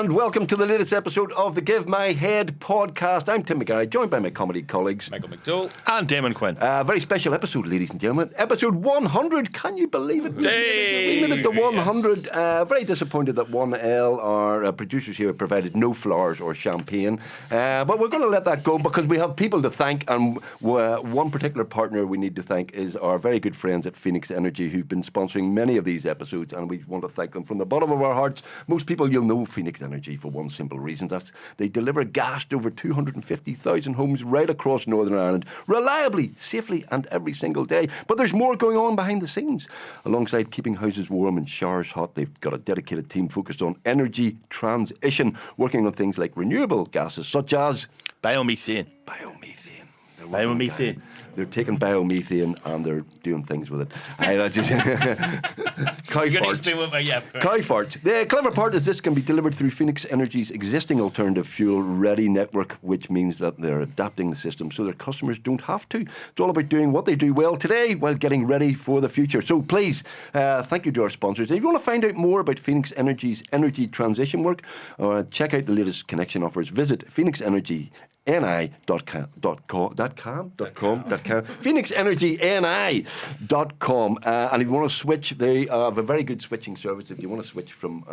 and welcome to the latest episode of the Give My Head podcast. I'm Tim McGarry, joined by my comedy colleagues Michael McDowell and Damon Quinn. Very special episode, ladies and gentlemen. Episode 100. Can you believe it? We made it to 100. Very disappointed that 1L, our producers here, provided no flowers or champagne. But we're going to let that go because we have people to thank, and one particular partner we need to thank is our very good friends at Phoenix Energy, who've been sponsoring many of these episodes, and we want to thank them from the bottom of our hearts. Most people, you'll know Phoenix Energy for one simple reason. That's they deliver gas to over 250,000 homes right across Northern Ireland, reliably, safely, and every single day. But there's more going on behind the scenes. Alongside keeping houses warm and showers hot, they've got a dedicated team focused on energy transition, working on things like renewable gases such as biomethane. They're taking biomethane and they're doing things with it. Cow farts. The clever part is this can be delivered through Phoenix Energy's existing alternative fuel ready network, which means that they're adapting the system so their customers don't have to. It's all about doing what they do well today while getting ready for the future. So please, thank you to our sponsors. If you want to find out more about Phoenix Energy's energy transition work, check out the latest connection offers. Visit Phoenix Energy. PhoenixEnergyNI.com. And if you want to switch, they have a very good switching service. If you want to switch from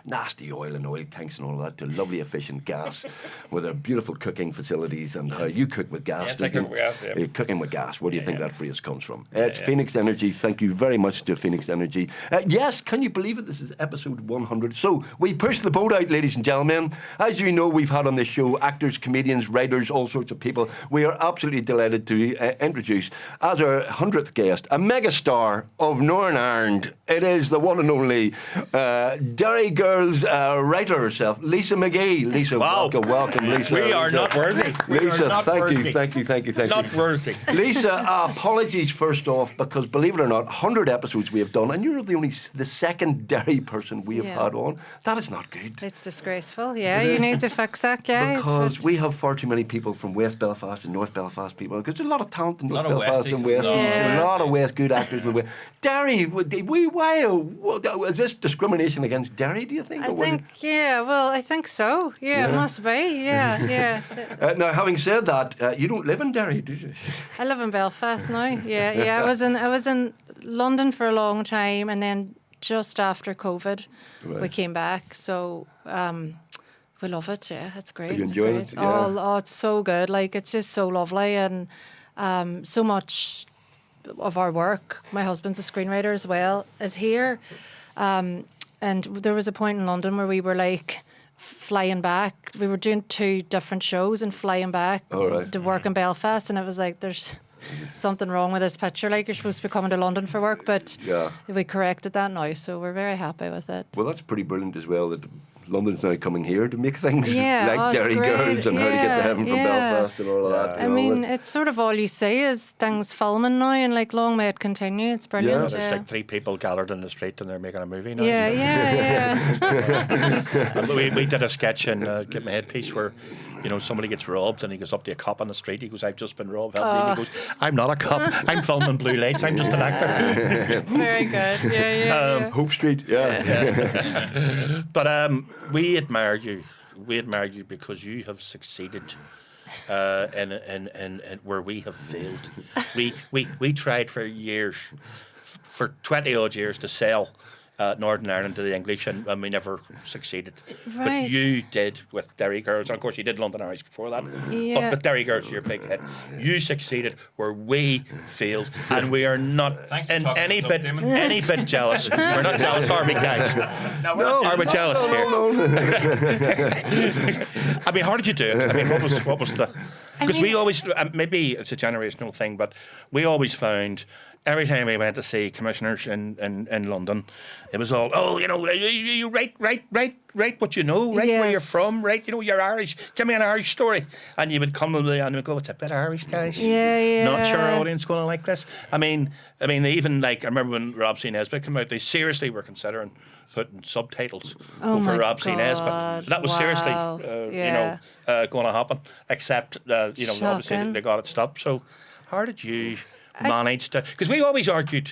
nasty oil and oil tanks and all that, to lovely efficient gas with their beautiful cooking facilities and how you cook with gas. Cooking with gas. Where do you think that phrase comes from? It's Phoenix Energy. Thank you very much to Phoenix Energy. Yes, can you believe it? This is episode 100. So we pushed the boat out, ladies and gentlemen. As you know, we've had on this show actors, comedians, writers, all sorts of people. We are absolutely delighted to introduce, as our 100th guest, a megastar of Northern Ireland. It is the one and only Derry Girls writer herself, Lisa McGee. Lisa, welcome, Lisa. We are not worthy. Lisa, thank you. Not worthy. Lisa, apologies first off, because believe it or not, 100 episodes we have done, and you're the second Derry person we have had on. That is not good. It's disgraceful, you need to fix that, guys. Because we have far too many people from West Belfast and North Belfast people, because there's a lot of talent in North Belfast and Westies, a lot of West good actors in the West. Derry, is this discrimination against Derry, do you think? I think so. It must be, Now, having said that, you don't live in Derry, do you? I live in Belfast now, I was in London for a long time, and then just after COVID, we came back, so... we love it, it's great. You enjoy it? Oh, it's so good. Like, it's just so lovely, and so much of our work, my husband's a screenwriter as well, is here. And there was a point in London where we were like flying back. We were doing 2 different shows and flying back to work in Belfast, and it was like, there's something wrong with this picture. Like, you're supposed to be coming to London for work, but we corrected that now, so we're very happy with it. Well, that's pretty brilliant as well, that London's now coming here to make things like Derry Girls and how to get to heaven from Belfast and all of that. I mean, it's sort of all you see is things filming now, and like, long may it continue. It's brilliant. There's like 3 people gathered in the street and they're making a movie now. We did a sketch in Give My Head piece where, somebody gets robbed and he goes up to a cop on the street. He goes, "I've just been robbed." And he goes, "I'm not a cop. I'm filming Blue Lights. I'm just an actor." Very good. Hope Street. But we admire you. We admire you because you have succeeded in where we have failed. We tried for years, for 20 odd years, to sell Northern Ireland to the English, and we never succeeded. Right. But you did with Derry Girls. And of course, you did London Irish before that. But with Derry Girls, your big hit. You succeeded where we failed, and we are not in any bit jealous. We're not jealous, are we, guys? Are we jealous here? I mean, how did you do it? I mean, what was the? Because we always, maybe it's a generational thing, but we always found, every time we went to see commissioners in London, it was all, you write what you know, where you're from, you're Irish, give me an Irish story. And you would come to me and we'd go, it's a bit Irish, guys. Not sure our audience going to like this. I mean, even like, I remember when Rob C. Nesbitt came out, they seriously were considering putting subtitles over Rob C. Nesbitt. That was seriously, going to happen, except, obviously they got it stopped. So how did you manage to, because we always argued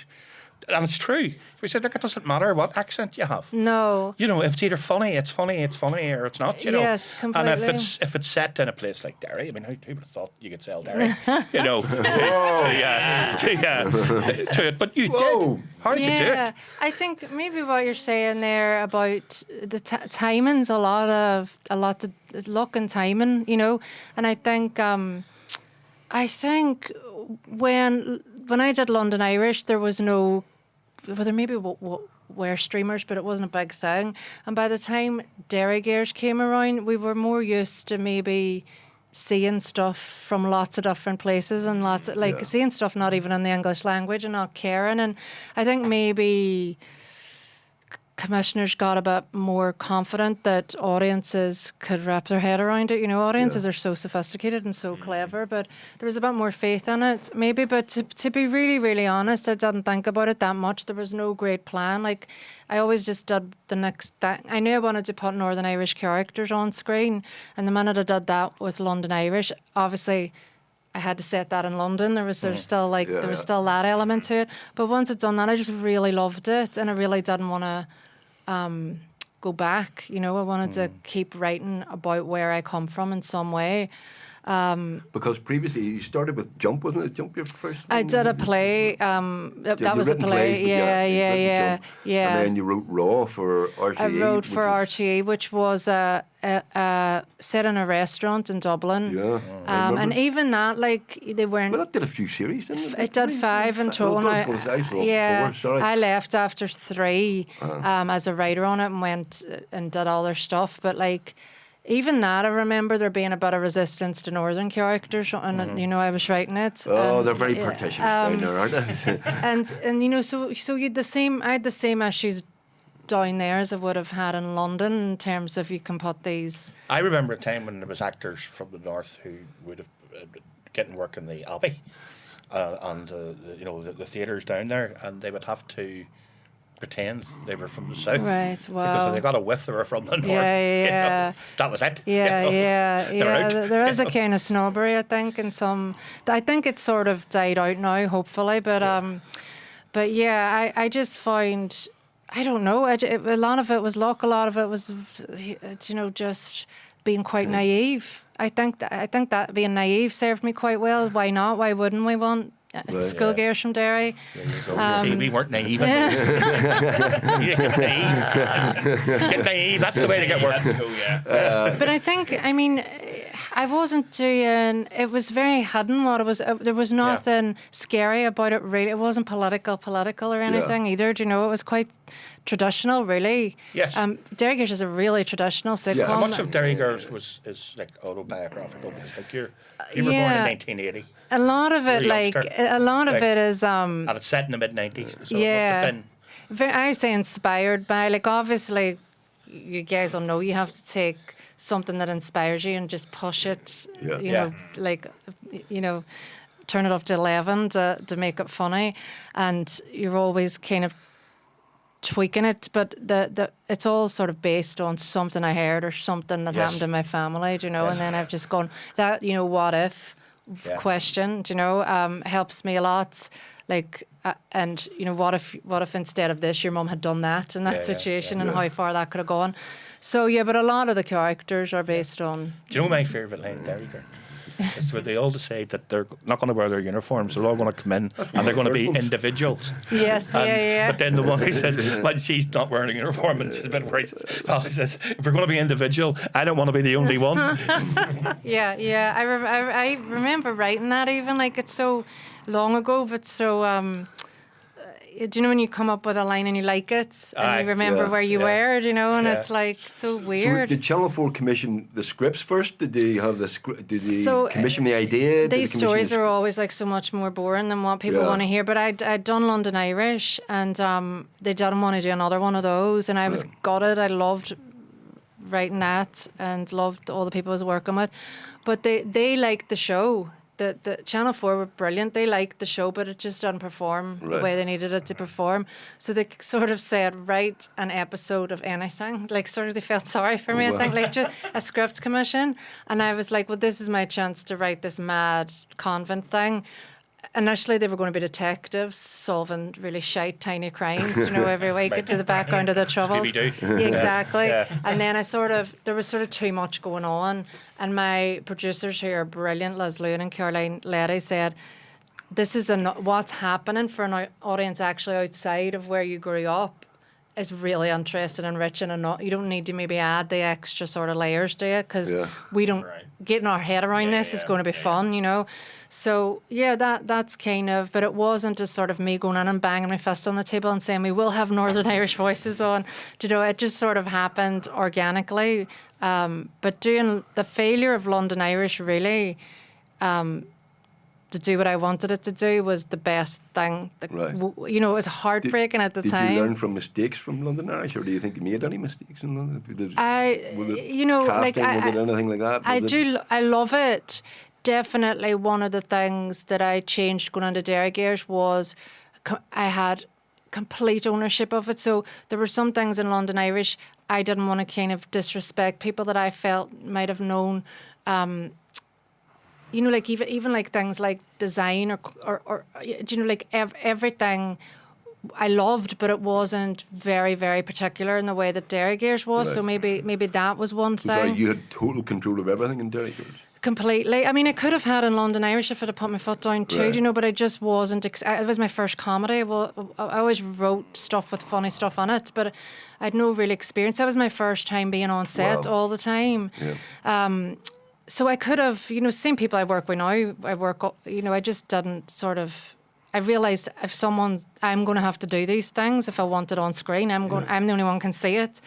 And it's true. We said, look, it doesn't matter what accent you have. No. You know, if it's either funny, or it's not. You know. Yes, completely. And if it's set in a place like Derry, I mean, who would have thought you could sell Derry? You know, to it. But you did. How did you do it? I think maybe what you're saying there about the timing's a lot of luck and timing, you know. And I think when I did London Irish, there was no. Well, there maybe were streamers, but it wasn't a big thing. And by the time Derry Girls came around, we were more used to maybe seeing stuff from lots of different places and seeing stuff not even in the English language and not caring. And I think maybe commissioners got a bit more confident that audiences could wrap their head around it. You know, audiences are so sophisticated and so clever, but there was a bit more faith in it, maybe. But to be really, really honest, I didn't think about it that much. There was no great plan. Like, I always just did the next thing. I knew I wanted to put Northern Irish characters on screen, and the minute I did that with London Irish, obviously I had to set that in London. There was still that element to it. But once I'd done that, I just really loved it, and I really didn't want to go back. You know, I wanted to keep writing about where I come from in some way. Because previously you started with Jump, wasn't it? Jump your first thing? I did a play. That was a play. Yeah. And then you wrote Raw for RTE. I wrote for RTE, which was set in a restaurant in Dublin. Yeah. And even that, like, they weren't. Well, that did a few series, didn't it? It did 5 in total. I left after 3 as a writer on it and went and did all their stuff. But like, even that, I remember there being a bit of resistance to northern characters, and you know, I was writing it. Oh, they're very partitions down there, aren't they? and you know, so you I had the same issues down there as I would have had in London in terms of you can put these. I remember a time when there was actors from the north who would have getting work in the Abbey and the theatres down there, and they would have to pretend they were from the south, right? Wow. Because if they got a whiff they were from the north. Yeah. You know, that was it. Yeah. There is a kind of snobbery, I think, in some. I think it's sort of died out now, hopefully, but yeah, I just find. I don't know. A lot of it was luck. A lot of it was, you know, just being quite naive. I think that being naive served me quite well. Why not? Why wouldn't we want schoolgirls from Derry? There you go. See, we weren't naive. You get naive. Get naive. That's the way to get work. That's cool, yeah. But I think, I mean, I wasn't doing. It was very hidden. What it was, there was nothing scary about it. Really, it wasn't political or anything either. Do you know? It was quite traditional, really. Yes. Derry Girls is a really traditional sitcom. Yeah. Much of Derry Girls is like autobiographical. Like you were born in 1980. A lot of it, it is. And it's set in the mid-90s. So yeah. It must have been. I say inspired by, like, obviously, you guys will know you have to take something that inspires you and just push it. You know, like, you know, turn it up to 11 to make it funny, and you're always kind of tweaking it, but it's all sort of based on something I heard or something that happened in my family, do you know, and then I've just gone that, you know, what if question, do you know, helps me a lot, like, and you know, what if instead of this your mum had done that in that situation and how far that could have gone. So yeah, but a lot of the characters are based on. Do you know my favourite line in Derry Girls? It's where they all decide that they're not going to wear their uniforms. They're all going to come in and they're going to be individuals. Yes, yeah. But then the one who says, when she's not wearing a uniform and she's a bit worried, he says, if we're going to be individual, I don't want to be the only one. Yeah. I remember writing that even, like, it's so long ago, but so. Do you know when you come up with a line and you like it and you remember where you were, you know, and it's like so weird. So did Channel 4 commission the scripts first? Did they have the script? Did they commission the idea? These stories are always like so much more boring than what people want to hear. But I'd done London Irish, and they didn't want to do another one of those, and I was gutted. I loved writing that and loved all the people I was working with, but they liked the show. The Channel 4 were brilliant. They liked the show, but it just didn't perform the way they needed it to perform. So they sort of said, write an episode of anything. Like, sort of, they felt sorry for me, I think, like just a script commission. And I was like, well, this is my chance to write this mad convent thing. initially they were going to be detectives solving really shite tiny crimes, every week into the background of the troubles. Scooby-Doo. Exactly. Yeah. And then there was sort of too much going on, and my producers, who are brilliant, Liz Lewin and Caroline Letty, said, this is what's happening for an audience actually outside of where you grew up is really interesting and rich, and you don't need to maybe add the extra sort of layers to it, because we don't getting our head around this is going to be fun, So that's kind of, but it wasn't just sort of me going in and banging my fist on the table and saying we will have Northern Irish voices on. It just sort of happened organically. But doing the failure of London Irish really. To do what I wanted it to do was the best thing. It was heartbreaking at the time. Did you learn from mistakes from London Irish, or do you think you made any mistakes in London? Was it anything like that? I love it. Definitely one of the things that I changed going into Derry Girls was I had complete ownership of it. So there were some things in London Irish I didn't want to kind of disrespect people that I felt might have known. Even like things like design or everything I loved, but it wasn't very, very particular in the way that Derry Girls was. Right. So maybe that was one thing. So you had total control of everything in Derry Girls? Completely. I mean, I could have had in London Irish if I'd have put my foot down too, but I just wasn't. It was my first comedy. Well, I always wrote stuff with funny stuff on it, but I had no real experience. That was my first time being on set all the time. Yeah. So I could have, same people I work with now, I just didn't sort of, I realised I'm going to have to do these things if I want it on screen. I'm the only one who can see it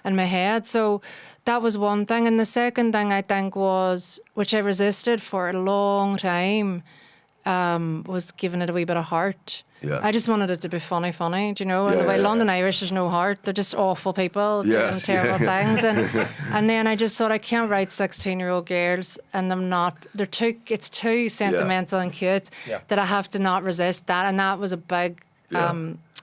in my head. So that was one thing. And the second thing I think was, which I resisted for a long time, was giving it a wee bit of heart. Yeah. I just wanted it to be funny, And the way London Irish, there's no heart. They're just awful people doing terrible things. And then I just thought, I can't write 16-year-old girls and them not, it's too sentimental and cute that I have to not resist that. And that was a big,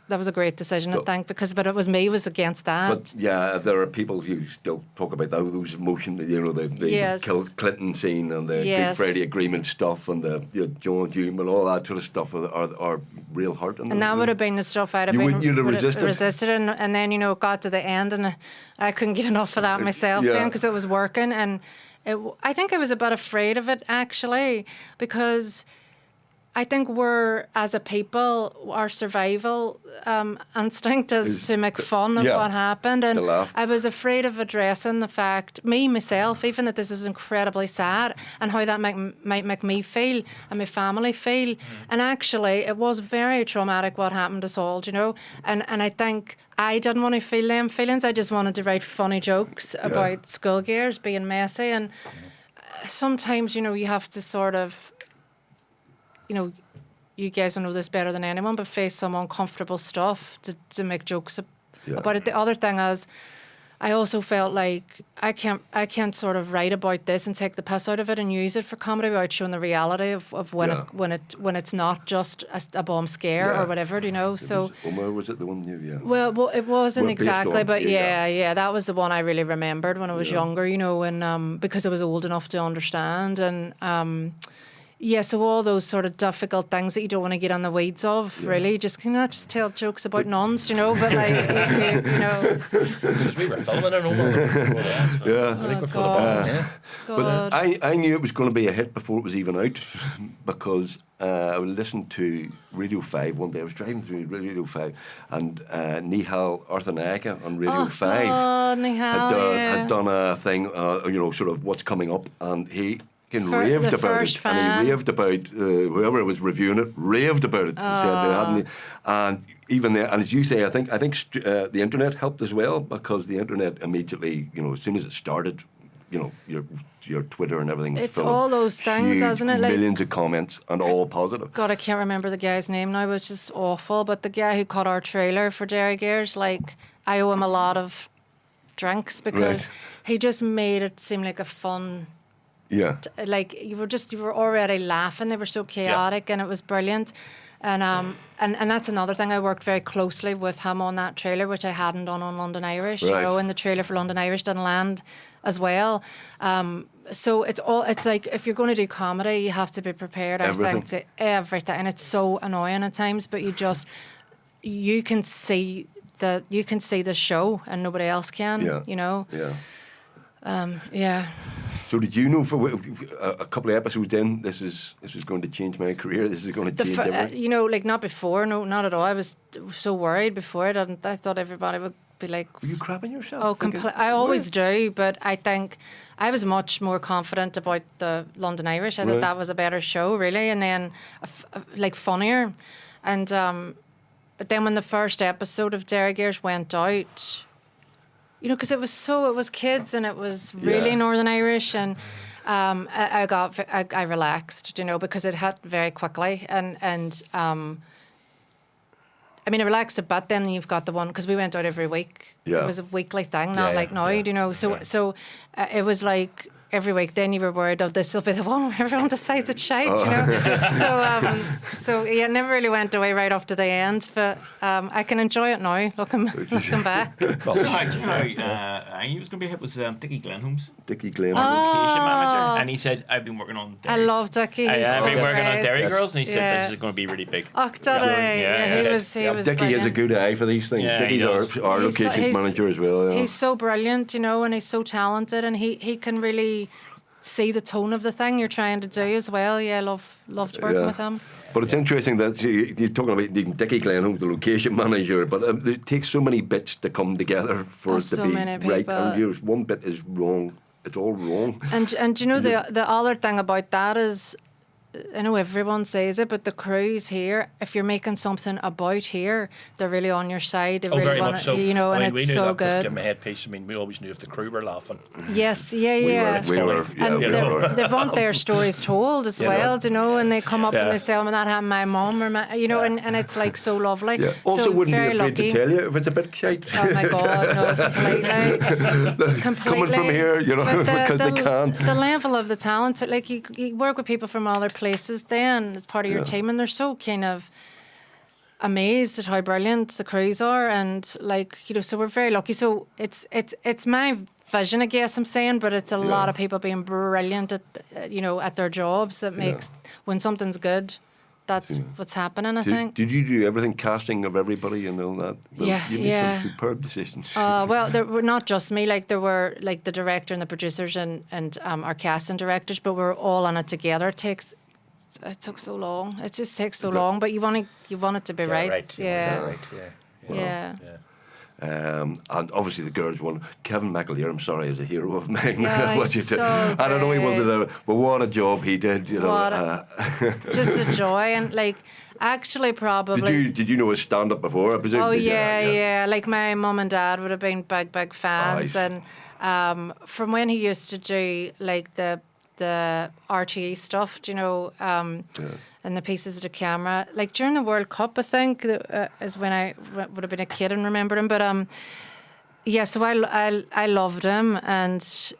that was a great decision, I think, but it was me was against that. But there are people who still talk about those emotions, the Clinton scene and the Good Friday Agreement stuff and the John Hume and all that sort of stuff are real heart. And that would have been the stuff I'd have resisted. And then, it got to the end and I couldn't get enough of that myself then because it was working. And I think I was a bit afraid of it, actually, because I think as a people, our survival instinct is to make fun of what happened. And I was afraid of addressing the fact, myself, even that this is incredibly sad and how that might make me feel and my family feel. And actually, it was very traumatic what happened to us all, And I think I didn't want to feel them feelings. I just wanted to write funny jokes about schoolgirls being messy. And sometimes, you have to sort of, you guys know this better than anyone, but face some uncomfortable stuff to make jokes about it. The other thing is, I also felt like I can't sort of write about this and take the piss out of it and use it for comedy without showing the reality of when it's not just a bomb scare or whatever, So was it the one you? Yeah. Well, it wasn't exactly, but that was the one I really remembered when I was younger, and because I was old enough to understand and. So all those sort of difficult things that you don't want to get on the weeds of, really, just just tell jokes about nuns, but like, Because we were filming it I think before the But I knew it was going to be a hit before it was even out because I listened to Radio 5 one day. I was driving through Radio 5 and Nihal Arthanaika on Radio 5 had done a thing, sort of what's coming up, and he raved about it, and he raved about whoever was reviewing it raved about it. And even there, and as you say, I think the internet helped as well because the internet immediately, as soon as it started, your Twitter and everything. It's all those things, isn't it? Millions of comments and all positive. God, I can't remember the guy's name now, which is awful. But the guy who cut our trailer for Derry Girls, I owe him a lot of drinks because he just made it seem like a fun. Yeah. You were already laughing. They were so chaotic and it was brilliant. And that's another thing. I worked very closely with him on that trailer, which I hadn't done on London Irish. And the trailer for London Irish didn't land as well. So it's like if you're going to do comedy, you have to be prepared. I think to everything, and it's so annoying at times. But you can see the show, and nobody else can. Yeah. You know. Yeah. Yeah. So did you know for a couple of episodes in, this is going to change my career? This is going to change everything? You know, like not before, no, not at all. I was so worried before it, and I thought everybody would be like... Were you crapping yourself? Oh, I always do, but I think I was much more confident about the London Irish. I thought that was a better show, really, and then like funnier. And but then when the first episode of Derry Girls went out, you know, because it was kids and it was really Northern Irish, and I relaxed, you know, because it hit very quickly, and I mean, I relaxed a bit. Then you've got the one because we went out every week. Yeah. It was a weekly thing, not like now, you know. So it was like every week. Then you were worried, oh, this will be the one where everyone decides it's shite, you know. So yeah, it never really went away right up to the end. But I can enjoy it now, looking back. I knew it was going to be a hit was Dickie Glenholmes. Dickie Glenholmes. Location manager, and he said, "I've been working on." I love Dickie. I've been working on Derry great. Girls, and he said this is going to be really big. Oh, did he? He was Dickie brilliant. has a good eye for these things. Yeah, Dickie's our locations manager as well. Yeah. He's so brilliant, you know, and he's so talented, and he can really see the tone of the thing you're trying to do as well. Yeah, loved working with him. But it's interesting that you're talking about Dickie Glenholm, the location manager, but it takes so many bits to come together for it to be right. And one bit is wrong. It's all wrong. And you know, the other thing about that is, I know everyone says it, but the crews here, if you're making something about here, they're really on your side. They really very want much so. You know, I mean, and we it's knew so that good. Give my headpiece. I mean, we always knew if the crew were laughing. Yes, yeah. We were. And We were. they want their stories told as well, you know, and they come up and they say, oh, that happened to my mum, or my, you know, and it's like so lovely. Yeah. Also, so wouldn't very be afraid lucky. to tell you if it's a bit shite. Oh my God, no, completely. Coming from here, you know, because they can't. The level of the talent, like you work with people from other places then as part of your team, and they're so kind of amazed at how brilliant the crews are, and like, you know, so we're very lucky. So it's my vision, I guess I'm saying, but it's a lot of people being brilliant at, you know, at their jobs that makes when something's good. That's what's happening, I think. Did you do everything, casting of everybody and all that? Well, you made some superb decisions. Well, there were not just me. Like there were like the director and the producers and our casting directors, but we're all on it together. It took so long. It just takes so long, but you want it to be right. Yeah. And obviously the girls won. Kevin McAleer, I'm sorry, is a hero of mine. Yeah, he's so I don't know he great. wasn't, but what a job he did. You know, just a joy, and like actually probably. Did you know his stand up before? I presume. Oh yeah. Like my mum and dad would have been big fans, and from when he used to do like the RTE stuff, you know, and the pieces of the camera. Like during the World Cup, I think, is when I would have been a kid and remembered him. But so I loved him, and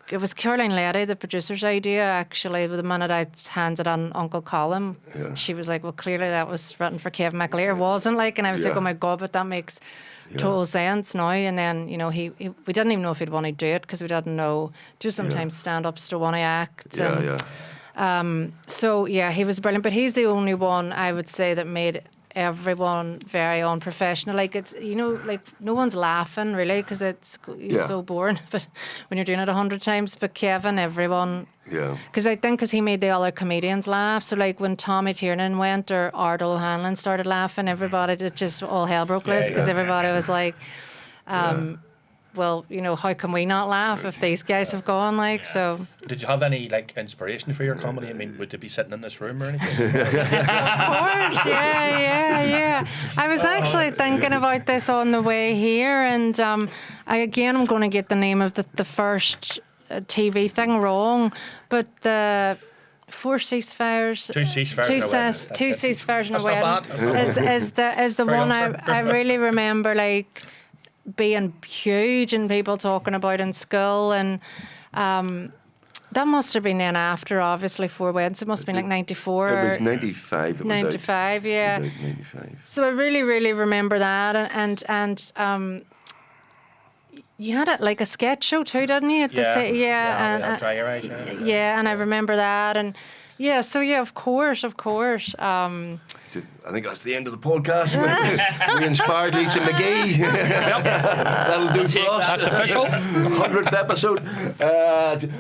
it was Caroline Letty, the producer's idea, actually. The minute I handed on Uncle Colin, she was like, well, clearly that was written for Kevin McAleer. It wasn't, like, and I was like, oh my God, but that makes total sense now. And then, you know, we didn't even know if he'd want to do it because we didn't know. Sometimes stand-ups don't want to act. So he was brilliant, but he's the only one I would say that made everyone very unprofessional. Like, it's, you know, like no one's laughing really because he's so boring. But when you're doing it 100 times, but Kevin, everyone. Yeah. Because I think he made the other comedians laugh. So like when Tommy Tiernan went or Ardal O'Hanlon started laughing, everybody, it just all hell broke loose because everybody was like, well, you know, how can we not laugh if these guys have gone, like, so. Did you have any, like, inspiration for your comedy? I mean, would they be sitting in this room or anything? Of course, yeah. I was actually thinking about this on the way here, and I'm going to get the name of the first TV thing wrong, but the 4 ceasefires. 2 ceasefires. 2 ceasefires in a wedding. That's is the one I really remember, like, being huge and people talking about in school, and that must have been then after, obviously, 4 weddings. It must have been like 94. It was 95. 95, yeah. 95. So I really, really remember that, and you had it like a sketch show too, didn't you? At the yeah, Dry Your Eyes. yeah, and I remember that, and yeah, so yeah, of course. I think that's the end of the podcast. We inspired Lisa McGee. That'll do for us. That's official. 100th episode.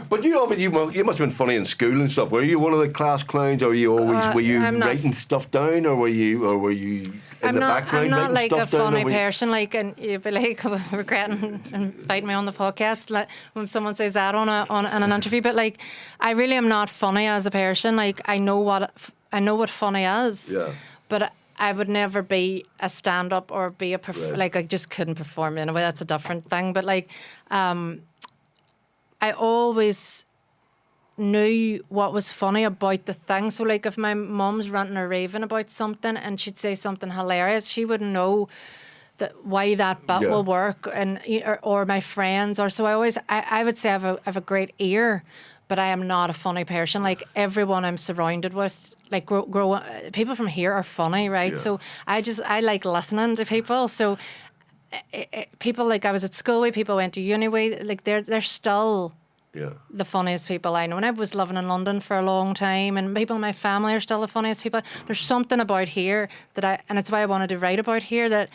But you must have been funny in school and stuff. Were you one of the class clowns, or were you writing stuff down, or were you in the background? I'm not like a stuff down, funny person. Like, and you'd be like regretting inviting me on the podcast. Like when someone says that on an interview, but like, I really am not funny as a person. Like, I know what funny is. Yeah. But I would never be a stand-up or be a like I just couldn't perform in a way. That's a different thing. But like, I always knew what was funny about the thing. So like, if my mum's ranting or raving about something and she'd say something hilarious, she wouldn't know why that bit will work, and or my friends, or so I would say I have a great ear, but I am not a funny person. Like everyone I'm surrounded with. Like people from here are funny, right? Yeah. So I like listening to people. So people, like I was at school with, people went to uni with, like they're still the funniest people I know. And I was living in London for a long time, and people in my family are still the funniest people. There's something about here and it's why I wanted to write about here, that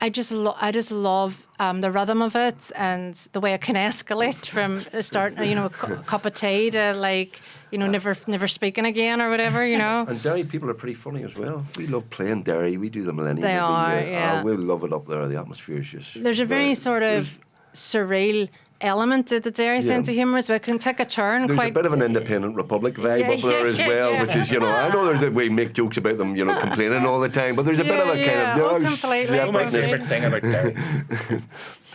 I just love the rhythm of it and the way it can escalate from starting, a cup of tea to like, never speaking again or whatever, And Derry people are pretty funny as well. We love playing Derry. We do the Millennium. They are, yeah. We love it up there. The atmosphere is just... There's a very sort of surreal element to the Derry sense of humour as well. It can take a turn. There's a bit of an independent republic vibe up there as well, which is, I know we make jokes about them, complaining all the time, but there's a bit of a kind of... completely. My favourite thing about Derry,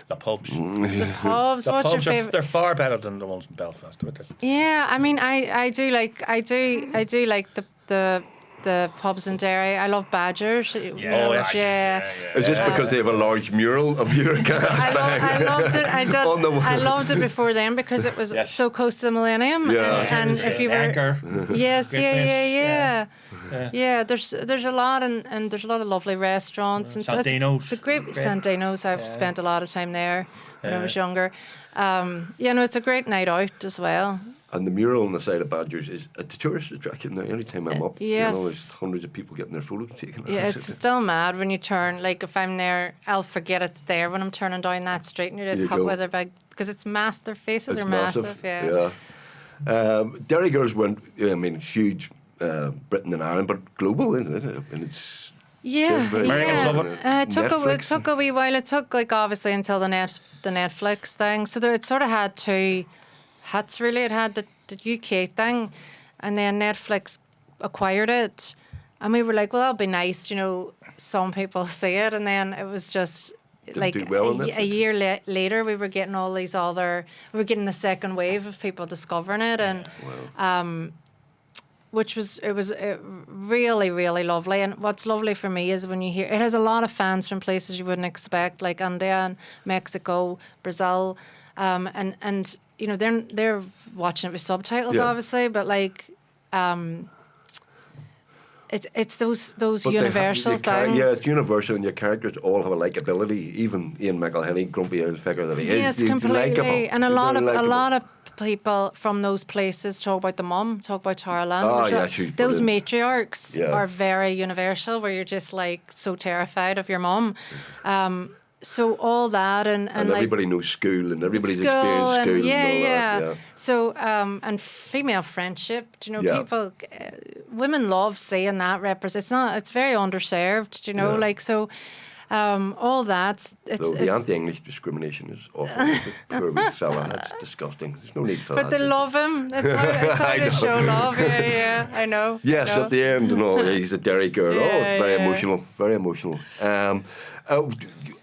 the pubs. The pubs. What's your favourite? They're far better than the ones in Belfast. Yeah, I mean, I do like the pubs in Derry. I love Badgers. Yeah. Is this because they have a large mural of your cast I loved it. I loved it before then because it was Yes. so close to the Millennium. Yeah. And if you were... Anchor. Yes, Great yeah. place. Yeah, there's a lot and there's a lot of lovely restaurants and Santino's. it's a great Santino's. I've spent a lot of time there when I was younger. It's a great night out as well. And the mural on the side of Badgers is a tourist attraction now. Any time I'm up, yes. There's hundreds of people getting their photos taken. Yeah, it's still mad when you turn. Like if I'm there, I'll forget it's there when I'm turning down that street, and you're just hot with their bag because it's massive. Their faces are massive. Yeah. Derry Girls went. Huge, Britain and Ireland, but global, isn't it? And it's Americans love it. It took a wee while. It took obviously until the Netflix thing. So it sort of had two hits really. It had the UK thing, and then Netflix acquired it, and we were like, well, that'll be nice, some people see it, and then it was just like a year later we were getting we were getting the second wave of people discovering it, and which was really, really lovely. And what's lovely for me is when you hear it has a lot of fans from places you wouldn't expect, like India and Mexico, Brazil, and they're watching it with subtitles, obviously, but like, it's those universal things. Yeah, it's universal, and your characters all have a likability. Even Ian McElhenney, grumpy old figure that he is, yes, completely. Likeable. And a lot of people from those places talk about the mum, talk about Tara Lynn. Those matriarchs are very universal, where you're just like so terrified of your mum. So all that and everybody knows school and everybody's experienced school and all that. Yeah. So and female friendship, people, women love seeing that it's very underserved, like so. All that. The anti-English discrimination is awful. Poor wee fella, that's disgusting. There's no need for that. But they love him. That's how they show love. Yeah, I know. Yes, at the end and all. He's a Derry girl. It's very emotional. Very emotional.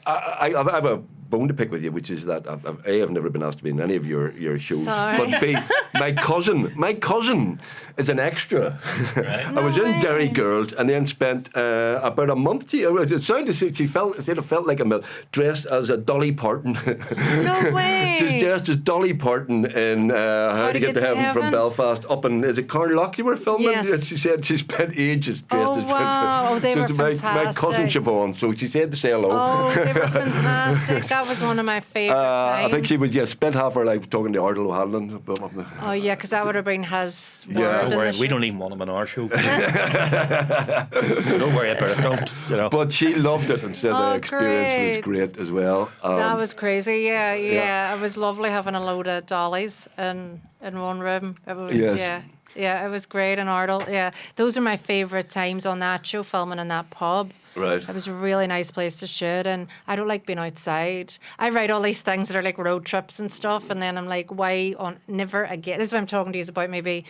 I have a bone to pick with you, which is that I've never been asked to be in any of your shows. Sorry. But B, my cousin is an extra. Right. I was in Derry Girls and then spent about a month. It sounded she felt like I'm dressed as a Dolly Parton. No way. She's dressed as Dolly Parton in How to Get to Heaven from Belfast. Up in, is it Carnlough you were filming? Yes. She said she spent ages dressed as wow. They were fantastic. my cousin Siobhan. So she said to say hello. Oh, they were fantastic. That was one of my favourite times. I think she would, spent half her life talking to Ardal O'Hanlon. Oh, yeah, because that would have been his word. Yeah. in Don't worry, the we show. don't even want him on our show. So don't worry about it. Don't, you know. But she loved it and said the experience was great as well. That was crazy, yeah. yeah. It was lovely having a load of dollies in one room. It was, Yes. yeah, it was great in Ardal. Yeah, those are my favourite times on that show, filming in that pub. Right. It was a really nice place to shoot, and I don't like being outside. I write all these things that are like road trips and stuff, and then I'm like, why on never again? This is what I'm talking to you about, maybe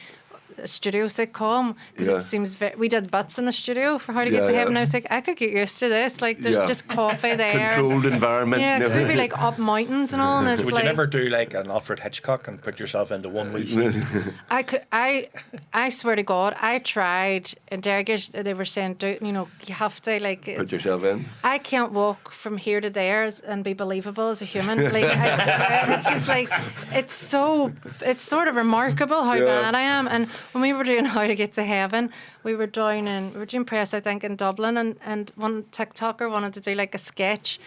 a studio sitcom, because Yeah. it seems we did bits in the studio for How to Get to Heaven. I was like, I could get used to this. Like, there's just coffee there. Controlled environment. Yeah, because we'd be like up mountains and all, and it's So would like you never do like an Alfred Hitchcock and put yourself into one wee scene? I swear to God, I tried, and Derry Girls, they were saying, you have to like. Put yourself in. I can't walk from here to there and be believable as a human. Like, I swear, it's just like, it's sort of remarkable how bad I am. And when we were doing How to Get to Heaven, we were doing press, I think, in Dublin, and one TikToker wanted to do like a sketch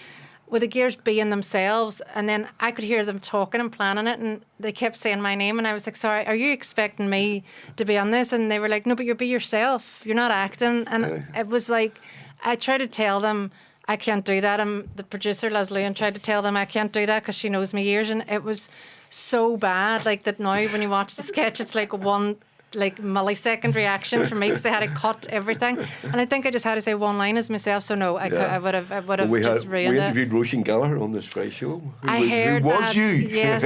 with the gears being themselves, and then I could hear them talking and planning it, and they kept saying my name, and I was like, sorry, are you expecting me to be on this? And they were like, no, but you'll be yourself, you're not acting. And it was like, I tried to tell them I can't do that. The producer Leslie and tried to tell them I can't do that because she knows my ears, and it was so bad, like that now when you watch the sketch, it's like one millisecond reaction for me because they had to cut everything, and I think I just had to say one line as myself. So no, I would have just ruined we it. interviewed Roisin Gallagher on this very show. I heard who was that. you? Yes.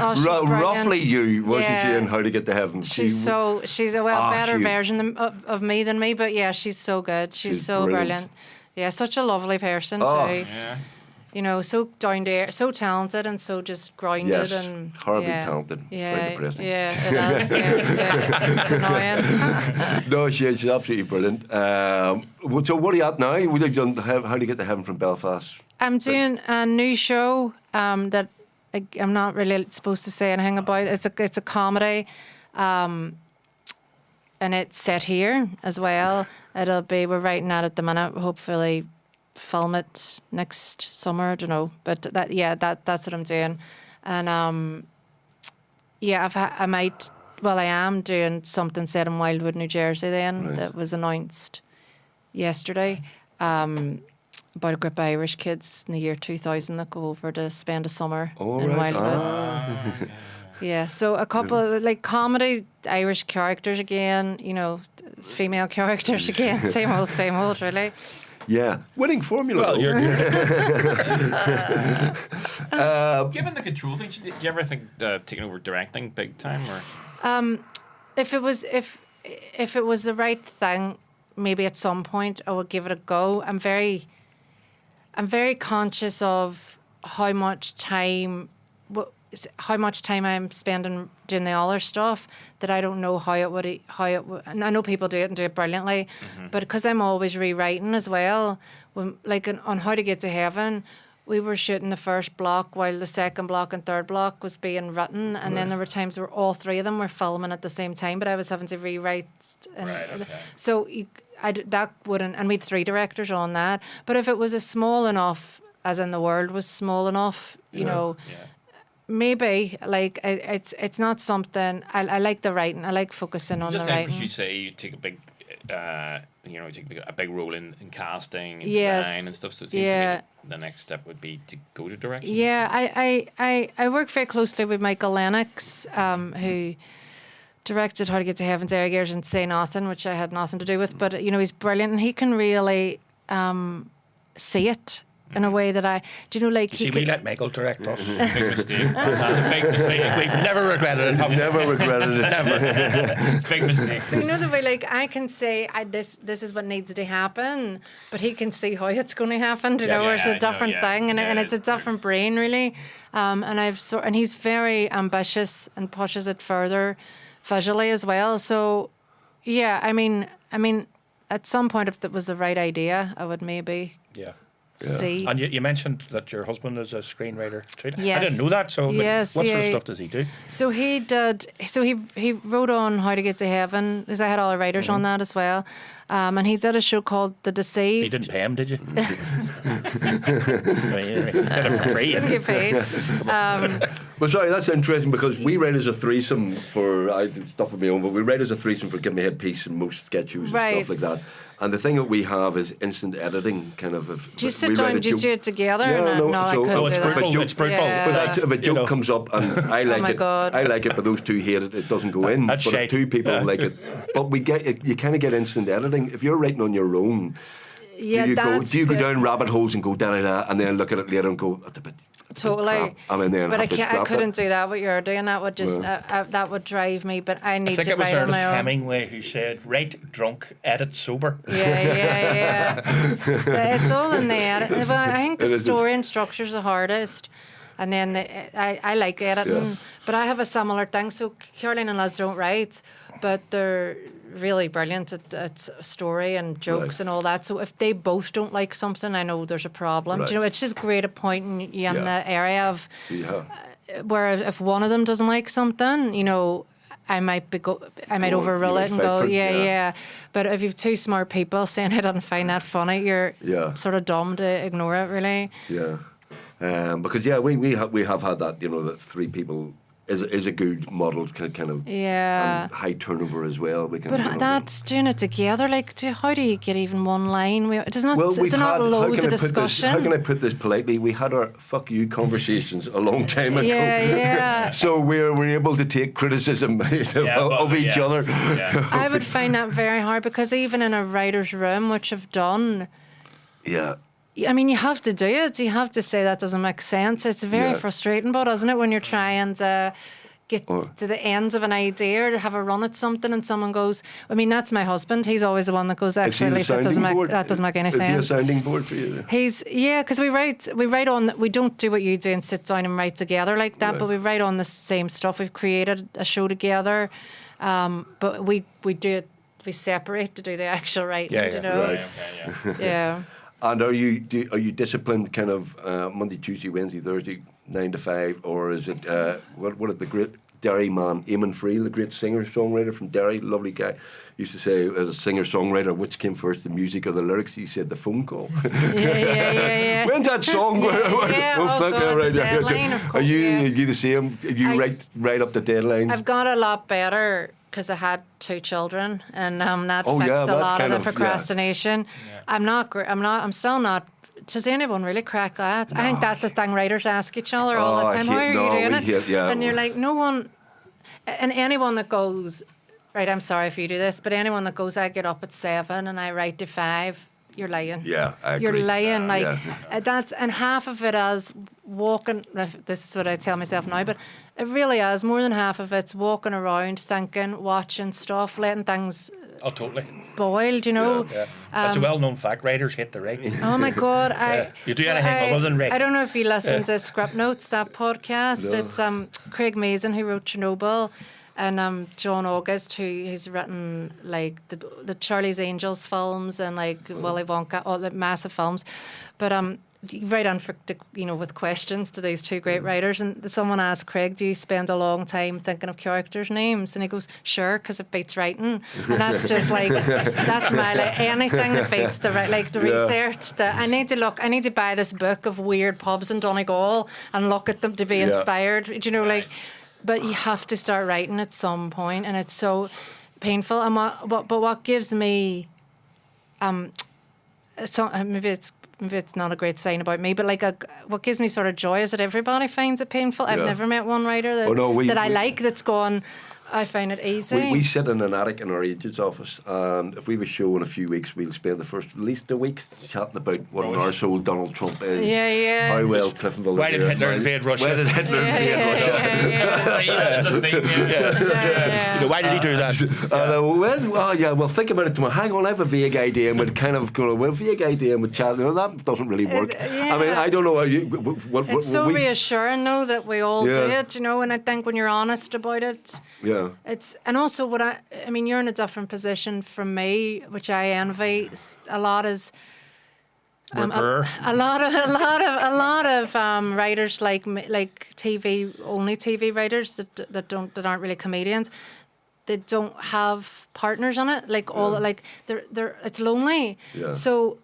Oh, she's brilliant. Roughly you, wasn't she, Yeah. in How to Get to Heaven? She's a better she- version of me than me, but yeah, she's so good. She's so brilliant. Yeah, such a lovely person too. Yeah. So down to earth, so talented, and so just grounded. Yes, and horribly yeah, talented. Yeah, Very depressing. Yeah, it is. Yeah. It's annoying. No, she's absolutely brilliant. So what are you at now? We've done How to Get to Heaven from Belfast. I'm doing a new show that I'm not really supposed to say anything about. It's a comedy, and it's set here as well. We're writing that at the minute. Hopefully, film it next summer. I don't know, but that's what I'm doing. And I am doing something set in Wildwood, New Jersey. Then that was announced yesterday. About a group of Irish kids in the year 2000 that go over to spend a summer in Wildwood. Yeah, so a couple of like comedy Irish characters again, female characters again, same old, really. Yeah, winning formula. Well, though. you're Given the control thing, do you ever think taking over directing big time, or If it was the right thing, maybe at some point I would give it a go. I'm very conscious of how much time I'm spending doing the other stuff that I don't know how it would. And I know people do it and do it brilliantly, but because I'm always rewriting as well. On How to Get to Heaven, we were shooting the first block while the second block and third block was being written, and then there were times where all three of them were filming at the same time, but I was having to rewrite. So that wouldn't, and we had 3 directors on that. But if it was a small enough, as in the world was small enough, maybe it's not something. I like the writing. I like focusing on just the saying, because writing. you say you take a big, take a big role in casting and Yes. design and stuff. So it seems to me that the next step would be to go to direction. Yeah, I work very closely with Michael Lennox, who directed How to Get to Heaven, Derry Girls, and Say Nothing, which I had nothing to do with. But he's brilliant, and he can really see it in a way that we let Michael direct us. Big mistake. That's a big mistake. We've never regretted it. Never regretted it. Never. It's a big mistake. the way I can say this is what needs to happen, but he can see how it's going to happen. Where it's a different thing, and it's a different brain really. And he's very ambitious and pushes it further visually as well. So, yeah, I mean, at some point, if it was the right idea, I would maybe. Yeah. see. And you mentioned that your husband is a screenwriter too. Yes. I didn't know that. So Yes, what sort of yeah. stuff does he do? So he did. So he wrote on How to Get to Heaven, because I had all the writers on that as well, and he did a show called The Deceived. You didn't pay him, did you? I mean, you did it for free. Didn't get paid. Well, sorry, that's interesting because we write as a threesome for, I did stuff with my own, but we write as a threesome for Give Me Head Piece and most sketches and Right. stuff like that. And the thing that we have is instant editing, kind of. Do you sit down? Do you do it together? Yeah, no, I so- couldn't Oh, it's do that. brutal. joke- It's brutal. Yeah. But that's, if a joke know. comes up and I like my it, God. I like it, but those two hate it, it doesn't go in. That's But if shite. two people Yeah. like it, but we get it, you kind of get instant editing. If you're writing on your own, Yeah, do you go good. down rabbit holes and go da da da, and then look at it later and go, that's a bit Totally. crap. I mean, then But I have to can't. I scrap it. couldn't do that. What you're doing, that would just that would drive me. But I I need think to it was write on Ernest my own. Hemingway who said, "Write drunk, edit sober." Yeah. It's all in there. But I think the It is. story and structure's the hardest. And then I like editing, Yeah. but I have a similar thing. So Caroline and Liz don't write, but they're really brilliant at story and jokes Right. and all that. So if they both don't like something, I know there's a problem. Right. Do you know, it's just great at pointing you in Yeah. the area of Yeah. where if one of them doesn't like something, you know, I might Go on, overrule you it might and fight go, for it, yeah, yeah. yeah. But if you've two smart people saying I didn't find that funny, you're Yeah. sort of dumb to ignore it, really. Yeah, because we have had that, you know, that three people is a good model kind of Yeah. and high turnover as well. We can, But you know, that's doing it together. Like, how do you get even one line? It's not. well, It's we've not had, loads of discussion. How can I put this politely? We had our fuck you conversations a long time ago. Yeah. So we're able to take criticism of each other. Yeah. I would find that very hard because even in a writer's room, which I've done, Yeah. I mean, you have to do it. You have to say that doesn't make sense. It's very Yeah. frustrating, but isn't it, when you're trying to get Or- to the ends of an idea or to have a run at something and someone goes, I mean, that's my husband. He's always the one that goes, Is he actually, the Lisa, sounding that doesn't make any Is he a sense. sounding board for you? Because we write on. We don't do what you do and sit down and write together like that. Right. But we write on the same stuff. We've created a show together, but we do it. We separate to do the actual writing. Yeah, you yeah. know? Right. Okay, yeah. Yeah. And are you disciplined kind of Monday, Tuesday, Wednesday, Thursday, 9 to 5, or is it what did the great Derry man Eamon Freel, the great singer songwriter from Derry, lovely guy, used to say as a singer songwriter, which came first, the music or the lyrics? He said the phone call. Yeah. When's that song? Yeah. Oh, fuck, God, right. the deadline, of Are course, you yeah. the same? You I- write up the deadlines? I've got a lot better because I had 2 children, and that Oh, fixed yeah, a that lot of kind the of- yeah. procrastination. I'm still not. Does anyone really crack that? I think that's a thing writers ask each other all Oh, the I time. hate- How are no, you doing we it? hate- yeah. And you're like, no one. And anyone that goes, right, I'm sorry if you do this, but anyone that goes, I get up at 7 and I write to 5, you're lying. Yeah, I You're agree. lying. Like Yeah. that's, and half of it is walking. This is what I tell myself now, but it really is more than half of it's walking around, thinking, watching stuff, letting things Oh, totally. boil. Do you know? Yeah. That's a well-known fact. Writers hate the right. Oh my God! Yeah. You do anything other than write. I don't know if you listen to Script Notes, that podcast. No. It's Craig Mazin who wrote Chernobyl, and John August who's written like the Charlie's Angels films and like Willy Wonka, all the massive films. But you write on with questions to these 2 great writers, and someone asked Craig, "Do you spend a long time thinking of characters' names?" And he goes, "Sure, because it beats writing." And that's just like that's my anything that beats the research. I need to buy this book of weird pubs in Donegal and look at them to be Yeah. inspired. Do you know, Right. but you have to start writing at some point, and it's so painful. And what gives me, maybe it's not a great sign about me, but what gives me sort of joy is that everybody finds it painful. I've Yeah. never met one writer that, Oh, no, that I like that's gone, I find it easy. We sit in an attic in our agent's office, and if we have a show in a few weeks, we'll spend the first at least a week chatting about what an arsehole Donald Trump is. Yeah. How well Cliftonville. Why did Hitler invade Russia? Why did Hitler invade Russia? It's a thing, yeah. You know, why did he do that? Well, think about it tomorrow. Hang on, I have a vague idea, and we'd kind of go, vague idea, and we'd chat. That doesn't really work. I mean, I don't know how you. It's so reassuring, though, that we all do Yeah. it, and I think when you're honest about it, Yeah. and also I mean, you're in a different position from me, which I envy a lot. Is Worker. A lot of writers like only TV writers that aren't really comedians. They don't have partners on it. Like they're it's lonely. Yeah. So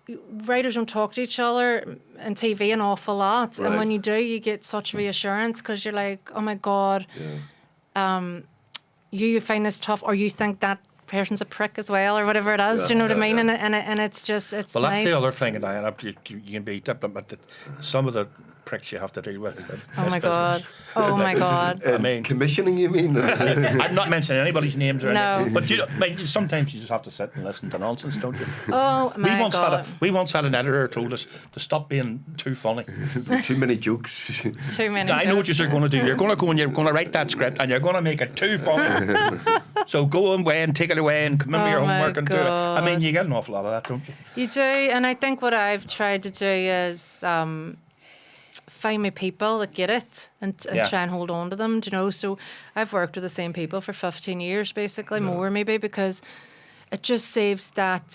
writers don't talk to each other in TV an awful lot, and when you do, you get such reassurance because you're like, oh my God, you find this tough, or you think that person's a prick as well, or whatever it is. Do you know what I mean? And it's just it's Well, that's nice. the other thing, and you can be diplomat. That some of the pricks you have to deal with. Oh my God! Oh my God! I mean, commissioning, you mean? I'm not mentioning anybody's names or No. anything, but I mean, sometimes you just have to sit and listen to nonsense, don't you? Oh my God! We once had an editor who told us to stop being too funny. Too many jokes. Too many. I know what you're going to do. You're going to go and you're going to write that script and you're going to make it too funny. So go away and take it away and come in with your homework and do it. I mean, you get an awful lot of that, don't you? You do, and I think what I've tried to do is find my people that get it and try and hold on to them, do you know? So I've worked with the same people for 15 years, basically, more maybe, because it just saves that.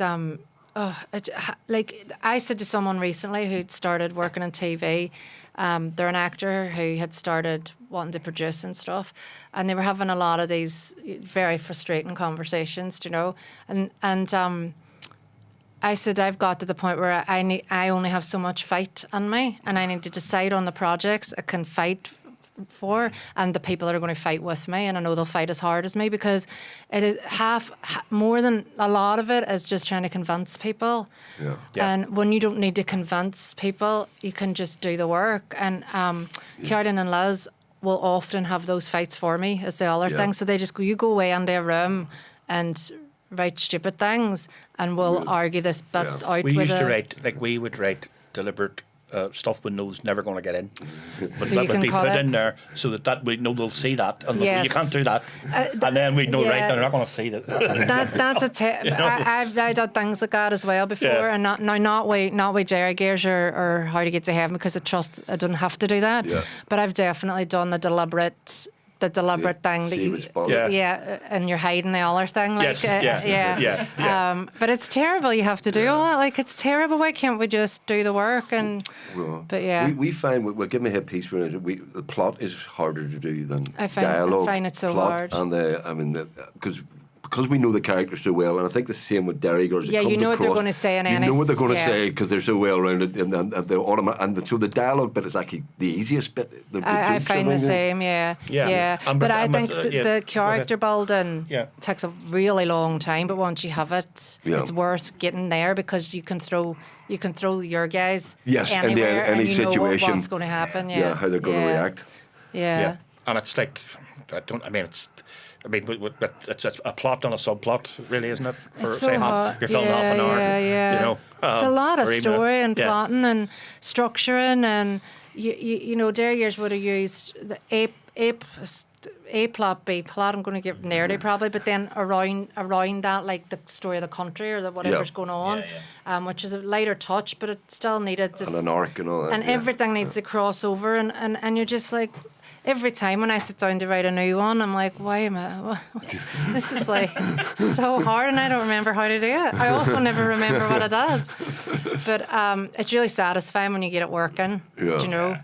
Like I said to someone recently who'd started working on TV, they're an actor who had started wanting to produce and stuff, and they were having a lot of these very frustrating conversations, do you know? And I said, I've got to the point where I only have so much fight in me, and I need to decide on the projects I can fight for and the people that are going to fight with me, and I know they'll fight as hard as me, because it is more than a lot of it is just trying to convince people. Yeah. And when you don't need to convince people, you can just do the work. And Kieran and Liz will often have those fights for me as the other thing. So they just go, you go away into a room and write stupid things, and we'll argue this bit out. We with used to a- write, like we would write deliberate stuff we know's never going to get in. But So that you would can be cut put it. in there so that we know they'll see that. And Yes. you can't do that. And then we'd know, right, yeah. they're not going to see that. That's a tip. I've done things like that as well before, Yeah. and not with Derry Girls or How to Get to Heaven, because I don't have to do that. Yeah. But I've definitely done the deliberate thing that you, and you're hiding the other thing. Like, Yes, yeah. But it's terrible. You have to do all that. Like, it's terrible. Why can't we just do the work? And but yeah, we find with Give Me a Head piece, the plot is harder to do than I dialogue. find it so plot, hard. And because we know the characters so well, and I think the same with Derry Girls. Yeah, you know what they're going to say in any. You know what they're going to yeah. say because they're so well rounded, so the dialogue bit is actually the easiest bit. The I jokes find and the things. same, yeah. But I think the character building takes a really long time. But once you have it, it's worth getting there, because you can throw your guys anywhere, any and you situation. know what's going to happen. How they're going to react. Yeah. And it's like, it's a plot and a subplot, really, isn't it? For It's say so hard. you're filming half an hour. Yeah. You know, It's a lot of or even story and yeah. plotting and structuring, and you know, Derry Girls would have used the A plot, B plot. I'm going to get nerdy probably, but then around that, like the story of the country or whatever's going on, which is a lighter touch, but it still needed to, And an arc and all that. and everything needs to cross over, and you're just like, every time when I sit down to write a new one, I'm like, why am I? This is like so hard, and I don't remember how to do it. I also never remember what I did. But it's really satisfying when you get it working. Yeah. Do you know?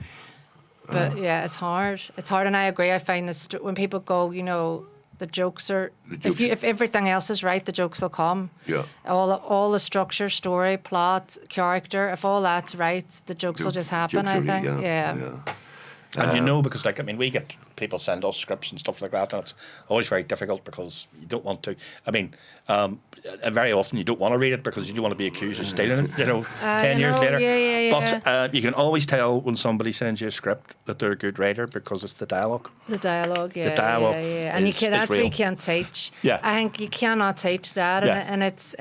But yeah, it's hard. It's hard, and I agree. I find this when people go, you know, the jokes are. If everything else is right, the jokes will come. Yeah. All the structure, story, plot, character. If all that's right, the jokes will just happen. I think. Yeah. And you know, because we get people send us scripts and stuff like that, and it's always very difficult because you don't want to. And very often you don't want to read it because you don't want to be accused of stealing it. 10 years later. Yeah. But you can always tell when somebody sends you a script that they're a good writer because it's the dialogue. The dialogue, yeah. The dialogue And is that's what real. you can't teach. Yeah. I think you cannot teach that, and it's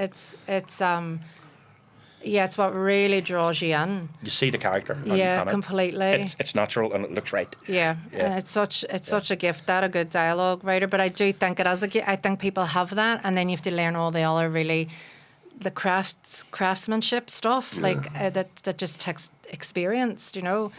it's what really draws you in. You see the character. and Completely. It's natural and it looks right. Yeah, and it's such a gift, that a good dialogue writer. But I do think it as a gift. I think people have that, and then you have to learn all the other the craftsmanship stuff that just takes experience, you know.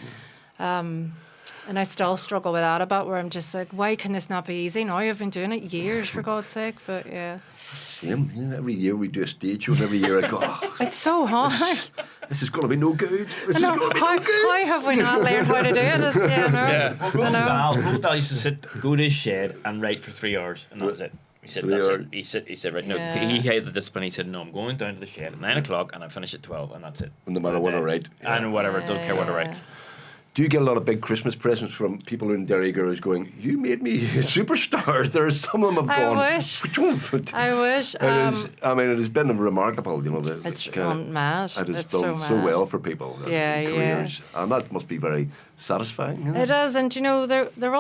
And I still struggle with that a bit, where I'm just like, why can this not be easy? Now I've been doing it years, for God's sake. But yeah. Same. Every year we do a stage show, and every year I go, It's so hard. This is going to be no good. This is I know, going to be how, no good. how have we not learned how to do it? Yeah. Well, Roald Dahl used to go to his shed and write for 3 hours, and that was it. He said, 3 that's hours. it. He said, right, no, Yeah. he hated the discipline. He said, no, I'm going down to the shed at 9 o'clock and I finish at 12, and that's it. No matter For the what I day. write. And whatever, don't care what I write. Do you get a lot of big Christmas presents from people in Derry Girls going, you made me a superstar? There's some of them have I gone. wish. I wish. It has been remarkable, you know. It's kinda- mad. It has It's done so so mad. well for people in Yeah, careers. And that must be very satisfying. You know? It is, and you know they're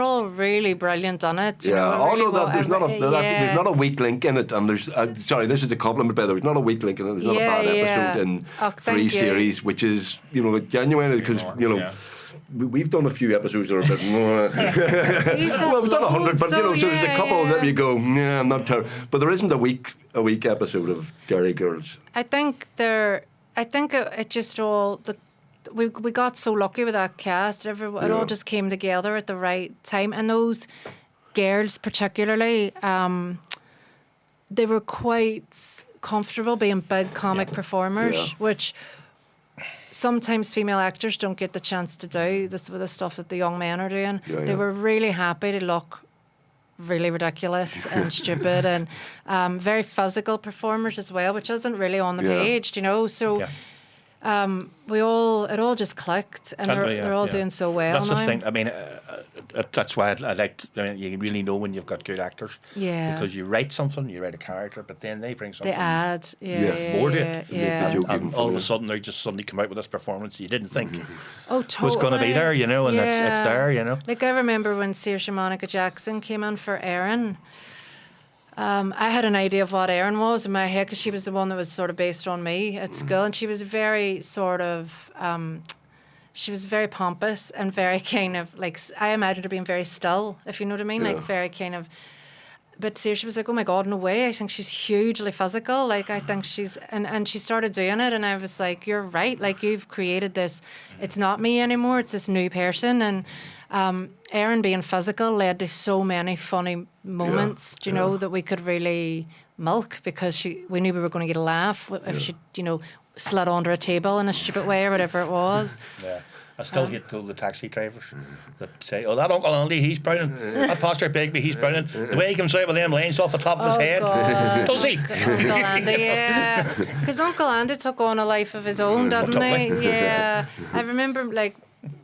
all really brilliant on it. You Yeah, know, really there's yeah. not a weak link in it, and there's sorry, this is a compliment, by the way. There's not a weak link in it. There's not a bad episode in Oh, 3 thank you. series, which is genuine because Yeah. we've done a few episodes that are a bit more. You said Well, we've done 100, but loads, so there's a couple yeah. that you go, yeah, I'm not terrible. But there isn't a weak episode of Derry Girls. I think it just all we got so lucky with that cast. It all just came together at the right time, and those girls particularly, they were quite comfortable being big comic performers, Yeah. which sometimes female actors don't get the chance to do. This with the stuff that the young men are doing. Yeah, They yeah. were really happy to look really ridiculous and stupid and very physical performers as well, which isn't really on the Yeah. page, you know. So Yeah. it all just clicked, and they're all doing so well That's now. the thing. I mean, that's why I like. I mean, you really know when you've got good actors. Yeah. Because you write something, you write a character, but then they bring They something. add, Yes, more to yeah, it. yeah. Joke even And all of funnier. a sudden, they just suddenly come out with this performance you didn't think Oh, totally. was going to be there, you know, and it's Yeah. there, you know. Like I remember when Saoirse Monica Jackson came in for Erin. I had an idea of what Erin was in my head because she was the one that was sort of based on me at school, and she was very sort of. She was very pompous and very kind of like I imagined her being very still, if you know what I mean, like Yeah. very kind of. But Saoirse was like, "Oh my God, no way! I think she's hugely physical. Like I think she's," and she started doing it, and I was like, "You're right. Like you've created this. It's not me anymore. It's this new person." And Erin being physical led to so many funny moments, you know, that we could really milk because we knew we were going to get a laugh if she, slid under a table in a stupid way or whatever it was. Yeah. I still hate the taxi drivers that say, "Oh, that Uncle Andy, he's brilliant. That Pastor Bigby, he's brilliant. The way he comes out with them lines off the top of his head, God. does he?" Uncle Andy, yeah. Because Uncle Andy took on a life of his own, didn't he? Totally. Yeah. I remember, like,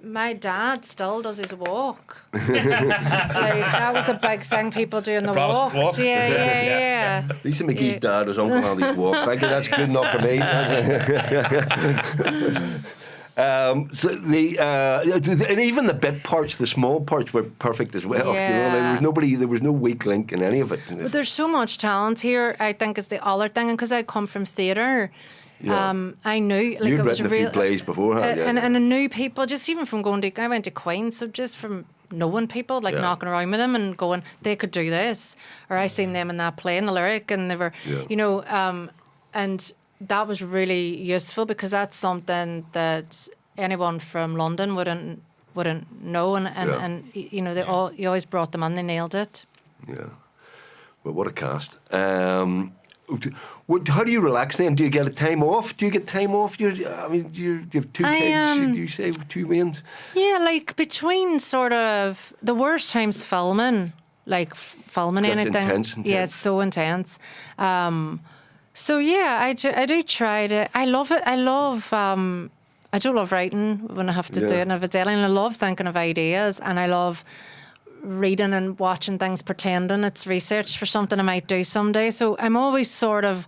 my dad still does his walk. Like, that was a big thing, people doing the walk. Protestant walk. Yeah. Lisa McGee's dad was Uncle Andy's walk. Thank you, that's good enough for me. So and even the bit parts, the small parts, were perfect as well. Yeah. There was no weak link in any of it. But there's so much talent here, I think, is the other thing. And because I come from theatre, Yeah. I knew like You'd it was written a few plays beforehand, yeah. and I knew people just even from going to. I went to Queen's, so just from knowing people, like Yeah. knocking around with them and going, they could do this, or I seen them in that play in the lyric, and they were, Yeah. and that was really useful because that's something that anyone from London wouldn't know, and Yeah. you always brought them in, they nailed it. Yeah. Well, what a cast. How do you relax then? Do you get a time off? Do you get time off? Do you have 2 kids? Do you say 2 wins? Yeah, like between sort of the worst times filming, like filming That's anything. intense. Yeah, it's so intense. So yeah, I do try to. I love it. I do love writing when I have to do Yeah. it and have a deadline. I love thinking of ideas, and I love reading and watching things, pretending it's research for something I might do someday. So I'm always sort of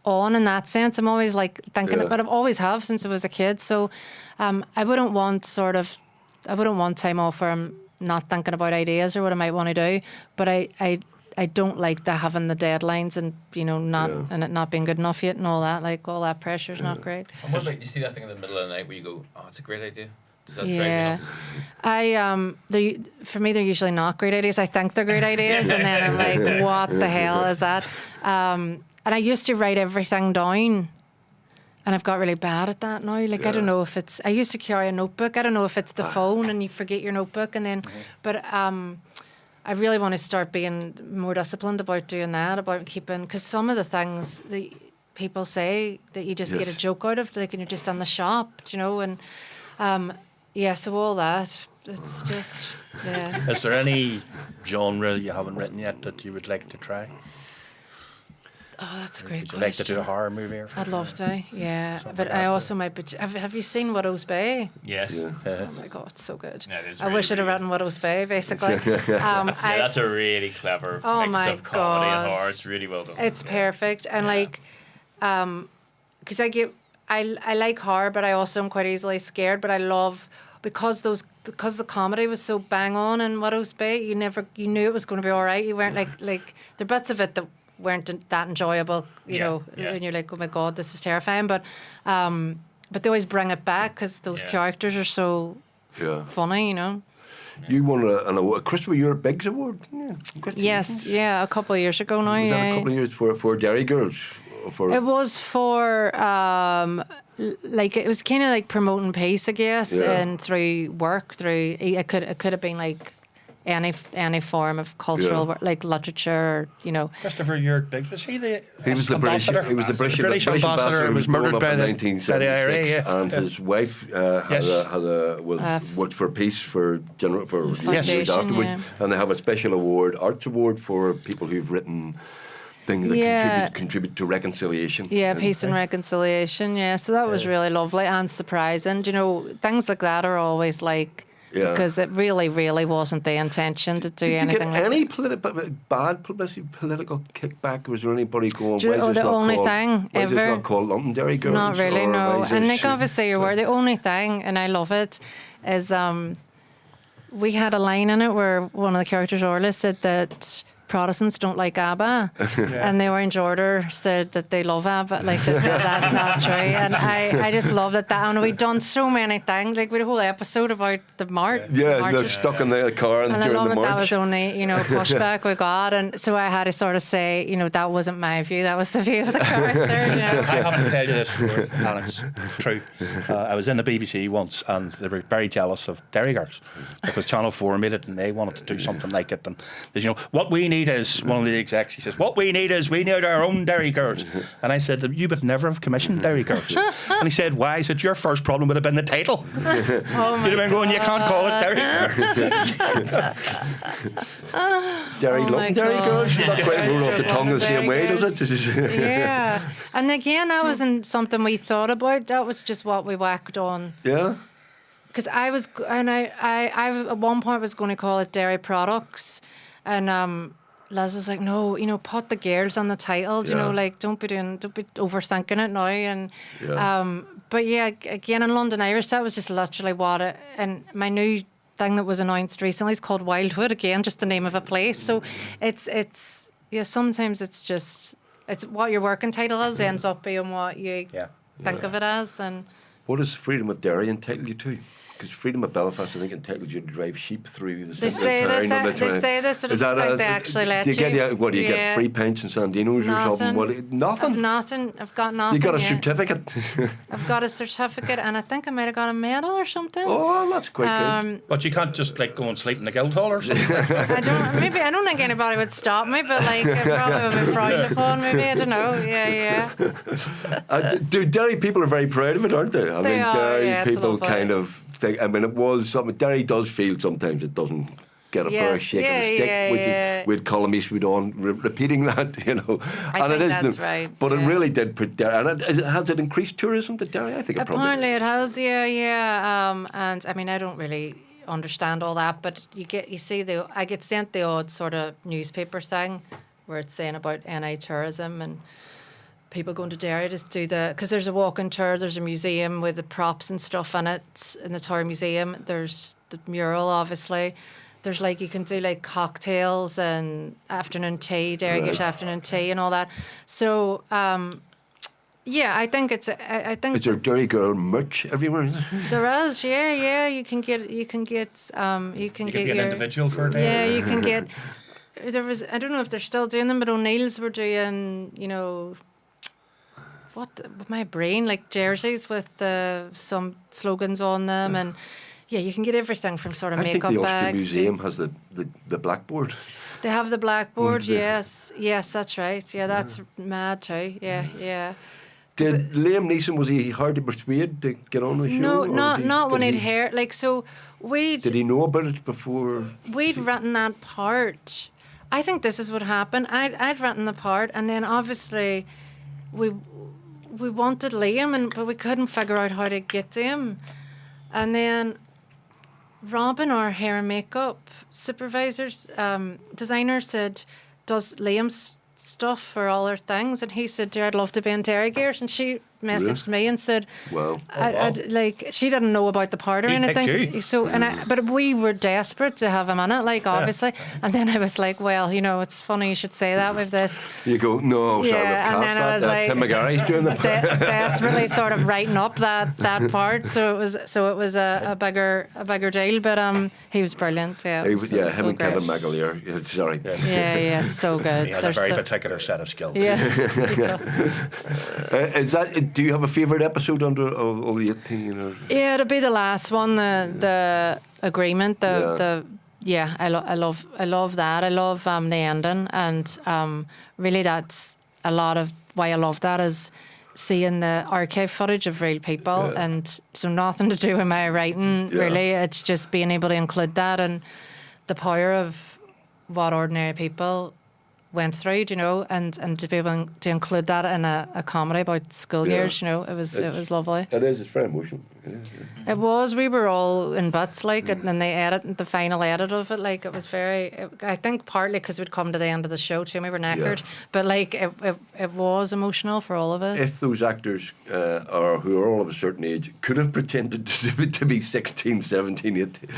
on in that sense. I'm always like thinking, Yeah. but I've always have since I was a kid. So I wouldn't want time off where I'm not thinking about ideas or what I might want to do. But I don't like having the deadlines and and it not being good enough yet and all that. Like all that pressure is not great. And what about you see that thing in the middle of the night where you go, "Oh, it's a great idea." Does that drive Yeah, you nuts? for me they're usually not great ideas. I think they're great ideas, and then I'm like, what the hell is that? And I used to write everything down, and I've got really bad at that now. Like I don't know if it's. I used to carry a notebook. I don't know if it's the phone and you forget your notebook, and then, but I really want to start being more disciplined about doing that, about keeping, because some of the things people say that you just get a Yes. joke out of, like, and you're just in the shop, you know, and so all that. It's just, yeah. Is there any genre you haven't written yet that you would like to try? Oh, that's a great Would you like to question. do a horror movie or something? I'd love to, yeah. Something But like I that, also might be. Have you seen Widow's Bay? Yes. Yeah. Oh my God, it's so good. Yeah, it is I really, wish I'd have really written Widow's Bay, basically. Yeah, that's a really clever Oh mix my of comedy and God. horror. It's really well done. It's perfect, and because I like horror, but I also am quite easily scared. But I love because the comedy was so bang on in Widow's Bay. You knew it was going to be all right. You weren't like there are bits of it that weren't that enjoyable, you know, and you're like, oh my God, this is terrifying. But they always bring it back because those characters are so funny, you know. You won an award, Christopher Europe Biggs Award, didn't you? Yes, yeah, a couple of years ago now. Was that Yeah, a couple of years for Derry Girls? it was for like it was kind of like promoting peace, I guess, and through work, it could have been like any form of cultural work, like literature, or, you know. Christopher Ewart Biggs, was he the He was the British. ambassador? He was the British ambassador. who Was murdered by the 1976, IRA. and his wife worked for peace for years Foundation, afterwards, yeah. and they have a special award, arts award, for people who've written things that contribute to reconciliation. Yeah, peace and reconciliation. Yeah, so that was really lovely and surprising. You know, things like that are always like. Yeah. Because it really, really wasn't the intention to do Did you anything get like any bad publicity, political kickback? Was there anybody going, Do you why is know, this the not only called, thing why is this ever- not called Londonderry Girls? Not really, or no. why is And this- like obviously you were the only thing, and I love it, is we had a line in it where one of the characters, Orla, said that Protestants don't like ABBA, and the Orange Order said that they love ABBA. Like that's not true, and I just love that. And we'd done so many things. Like we had a whole episode about the march. Yeah, they're stuck in the car and And I during love the that that march. was only, you know, pushback we got. And so I had to sort of say, you know, that wasn't my view, that was the view of the character, you know. I have to tell you this story, and it's true. I was in the BBC once, and they were very jealous of Derry Girls because Channel 4 made it, and they wanted to do something like it. And you know, what we need is one of the execs. He says, "What we need our own Derry Girls." And I said, "You would never have commissioned Derry Girls." And he said, "Why?" I said, "Your first problem would have been the title. Oh my You'd have been going, you can't call it Derry Girls." Derry, Oh my Londonderry God. Girls? Not quite roll off the tongue the same way, Londonderry does it? Yeah. And again, that wasn't something we thought about. That was just what we whacked on. Yeah? Because I at one point was going to call it Dairy Products. And Liz was like, no, you know, put the girls on the title, you know, Yeah. like don't be overthinking it now. And Yeah. but yeah, again in London Irish, that was just literally what it. And my new thing that was announced recently is called Wildwood. Again, just the name of a place. So it's sometimes it's what your working title is ends up being what you think of it as. And What does Freedom of Derry entitle you to? Because Freedom of Belfast, I think, entitles you to drive sheep through the They centre say of town. this, on the they train. say this, but I Is don't that think they actually let you. Do you get, what, do you get Yeah. free pints and Sandinos or something? Nothing? I've got nothing. You got a yeah. certificate? I've got a certificate, and I think I might have got a medal or something. Oh, that's quite good. But you can't just like go and sleep in the Guildhall or something. I don't think anybody would stop me, but like it probably would be frowned upon. Maybe I don't know. Yeah. Derry people are very proud of it, aren't they? I They mean, are, Derry yeah, it's people lovely. kind of think. I mean, it was something. Derry does feel sometimes it doesn't get a fair Yes, shake of the stick, yeah, which yeah. is with Colm Eastwood on repeating that, you know. I and think it is that's right, But yeah. it really did put Derry. And has it increased tourism to Derry? I think it probably. Apparently did. it has, yeah. And I mean, I don't really understand all that, but I get sent the odd sort of newspaper thing where it's saying about NI tourism and people going to Derry to do because there's a walking tour, there's a museum with the props and stuff in it, in the Tower Museum. There's the mural, obviously. There's like, you can do like cocktails and afternoon tea, Derry gives Right. afternoon tea and all that. So, yeah, I think Is there Derry Girl merch everywhere? Is there? there is, yeah. You can get You can your be an individual for a day. yeah. You can get. There was, I don't know if they're still doing them, but O'Neill's were doing, you know, with my brain, like jerseys with some slogans on them, and Yeah, you can get everything from sort of I think makeup the Ulster bags. Museum has the blackboard. They have the blackboard. Yeah. Yes, that's right. Yeah, that's mad too. Yeah. Did Liam Neeson, was he hard to persuade to get on the show? No, or not when did he'd heard. Like, so Did he know about it before? we'd written that part. I think this is what happened. I'd written the part, and then obviously we wanted Liam, but we couldn't figure out how to get to him. And then Robin, our hair and makeup supervisors, designer, said, "Does Liam's stuff for all her things?" And he said, "Dear, I'd love to be in Derry Girls." And she messaged me and said, Wow. I'd, like, she didn't know about the part or He picked anything. you. So, but we were desperate to have him in it, like, obviously. And then I was like, well, you know, it's funny you should say that with this. You go, no, sorry, Yeah, and then I was like, Tim McGarry's doing the desperately sort of writing up that part. So it was a bigger deal. But he was brilliant. Yeah, He was, so him and great. Kevin McAleer. Sorry. Yeah, so good. He had They're a very so- particular set of skills. Yeah. Is that? Do you have a favourite episode under of all the 18? Or? Yeah, it'll be the last one, the agreement. I love that. I love the ending, and really that's a lot of why I love that is seeing the archive footage of real people, and so nothing to do with my writing really. It's just being able to include that and the power of what ordinary people went through, you know, and to be able to include that in a comedy about school years, you know, it was lovely. It is. It's very emotional. It was. We were all in bits, like, and the final edit of it, like, it was I think partly because we'd come to the end of the show too, and we were knackered, but like it was emotional for all of us. If those actors who are all of a certain age could have pretended to be 16, 17, 18,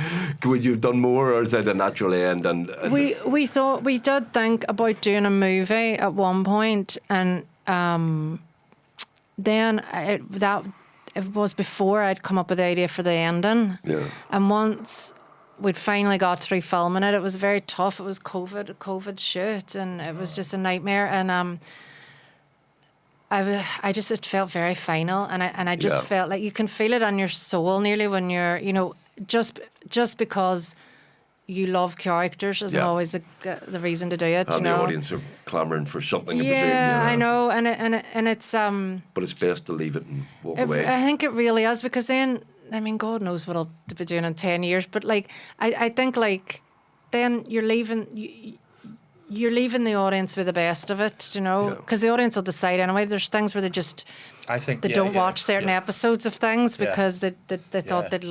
would you have done more, or is that a natural end? And We did think about doing a movie at one point, and then it was before I'd come up with the idea for the ending. Yeah. And once we'd finally got through filming it, it was very tough. It was COVID shoot, and it was just a nightmare. And it felt very final, and I just felt like you can feel it on your soul nearly when you're, you know, just because you love characters isn't always the reason to do it. And you know, the audience are clamouring for something. Yeah, I know. I know, and it's But it's best to leave it and walk away. I think it really is, because then, I mean, God knows what I'll be doing in 10 years. But like, I think like, then you're leaving the audience with the best of it, you know, because the audience will decide anyway. There's things where they don't watch certain episodes of things because they thought they'd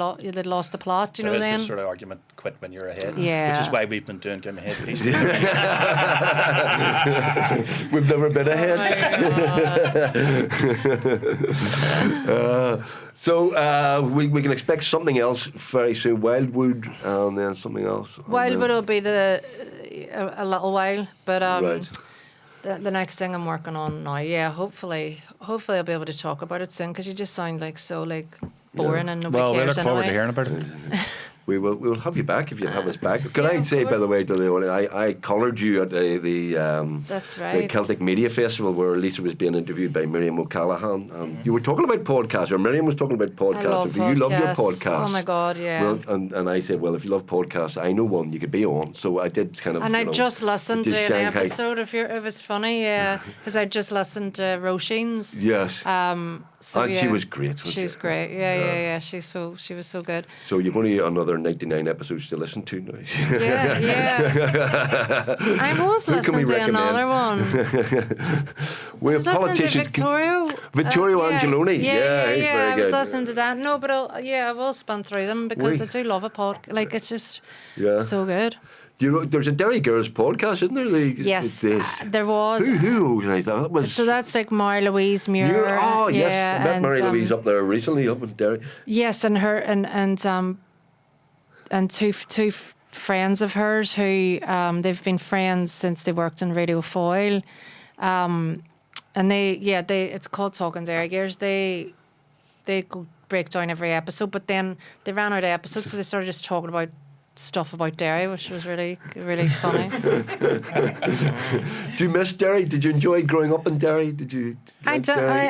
lost the plot, you know. There is then this sort of argument, quit when you're ahead. Yeah. Which is why we've been doing Give Me Head. We've never been ahead. So we can expect something else very soon. Wildwood, and then something else. Wildwood will be a little while, but Right. the next thing I'm working on now, hopefully I'll be able to talk about it soon, because you just sound like so like boring and nobody Well, we cares look forward to anyway. hearing about it. We will have you back if you have us back. Can I say, by the way, to the audience, I collared you at the That's the right. Celtic Media Festival where Lisa was being interviewed by Miriam O'Callaghan. You were talking about podcasts, or Miriam was talking about I podcasts. love If you love your podcasts. podcasts. Oh my God, yeah. Well, and I said, well, if you love podcasts, I know one you could be on. So I did kind of. And I just listened to an Shanghai. episode of it was funny, because I just listened to Roisin's. Yes. So And she was great, wasn't She was she? great. Yeah. She was so good. So you've only another 99 episodes to listen to now. Yeah. I was Who can we listening to recommend? another one. We have I was listening to politicians. Vittorio Angeloni. Yeah, he's very I was good. listening to that. No, but I will spin through them because I do love a podcast. Like, it's just so good. You know, there's a Derry Girls podcast, isn't there? Yes, there was. Who organised that? That was So that's like Mary Louise Muir. Oh yes, I met and, Mary Louise up there recently, up in Derry. Yes, and her and two friends of hers who they've been friends since they worked in Radio Foyle, and they it's called Talking Derry Girls. They go break down every episode, but then they ran out of episodes, so they started just talking about stuff about Derry, which was really, really funny. Do you miss Derry? Did you enjoy growing up in Derry? Did you? Like Derry?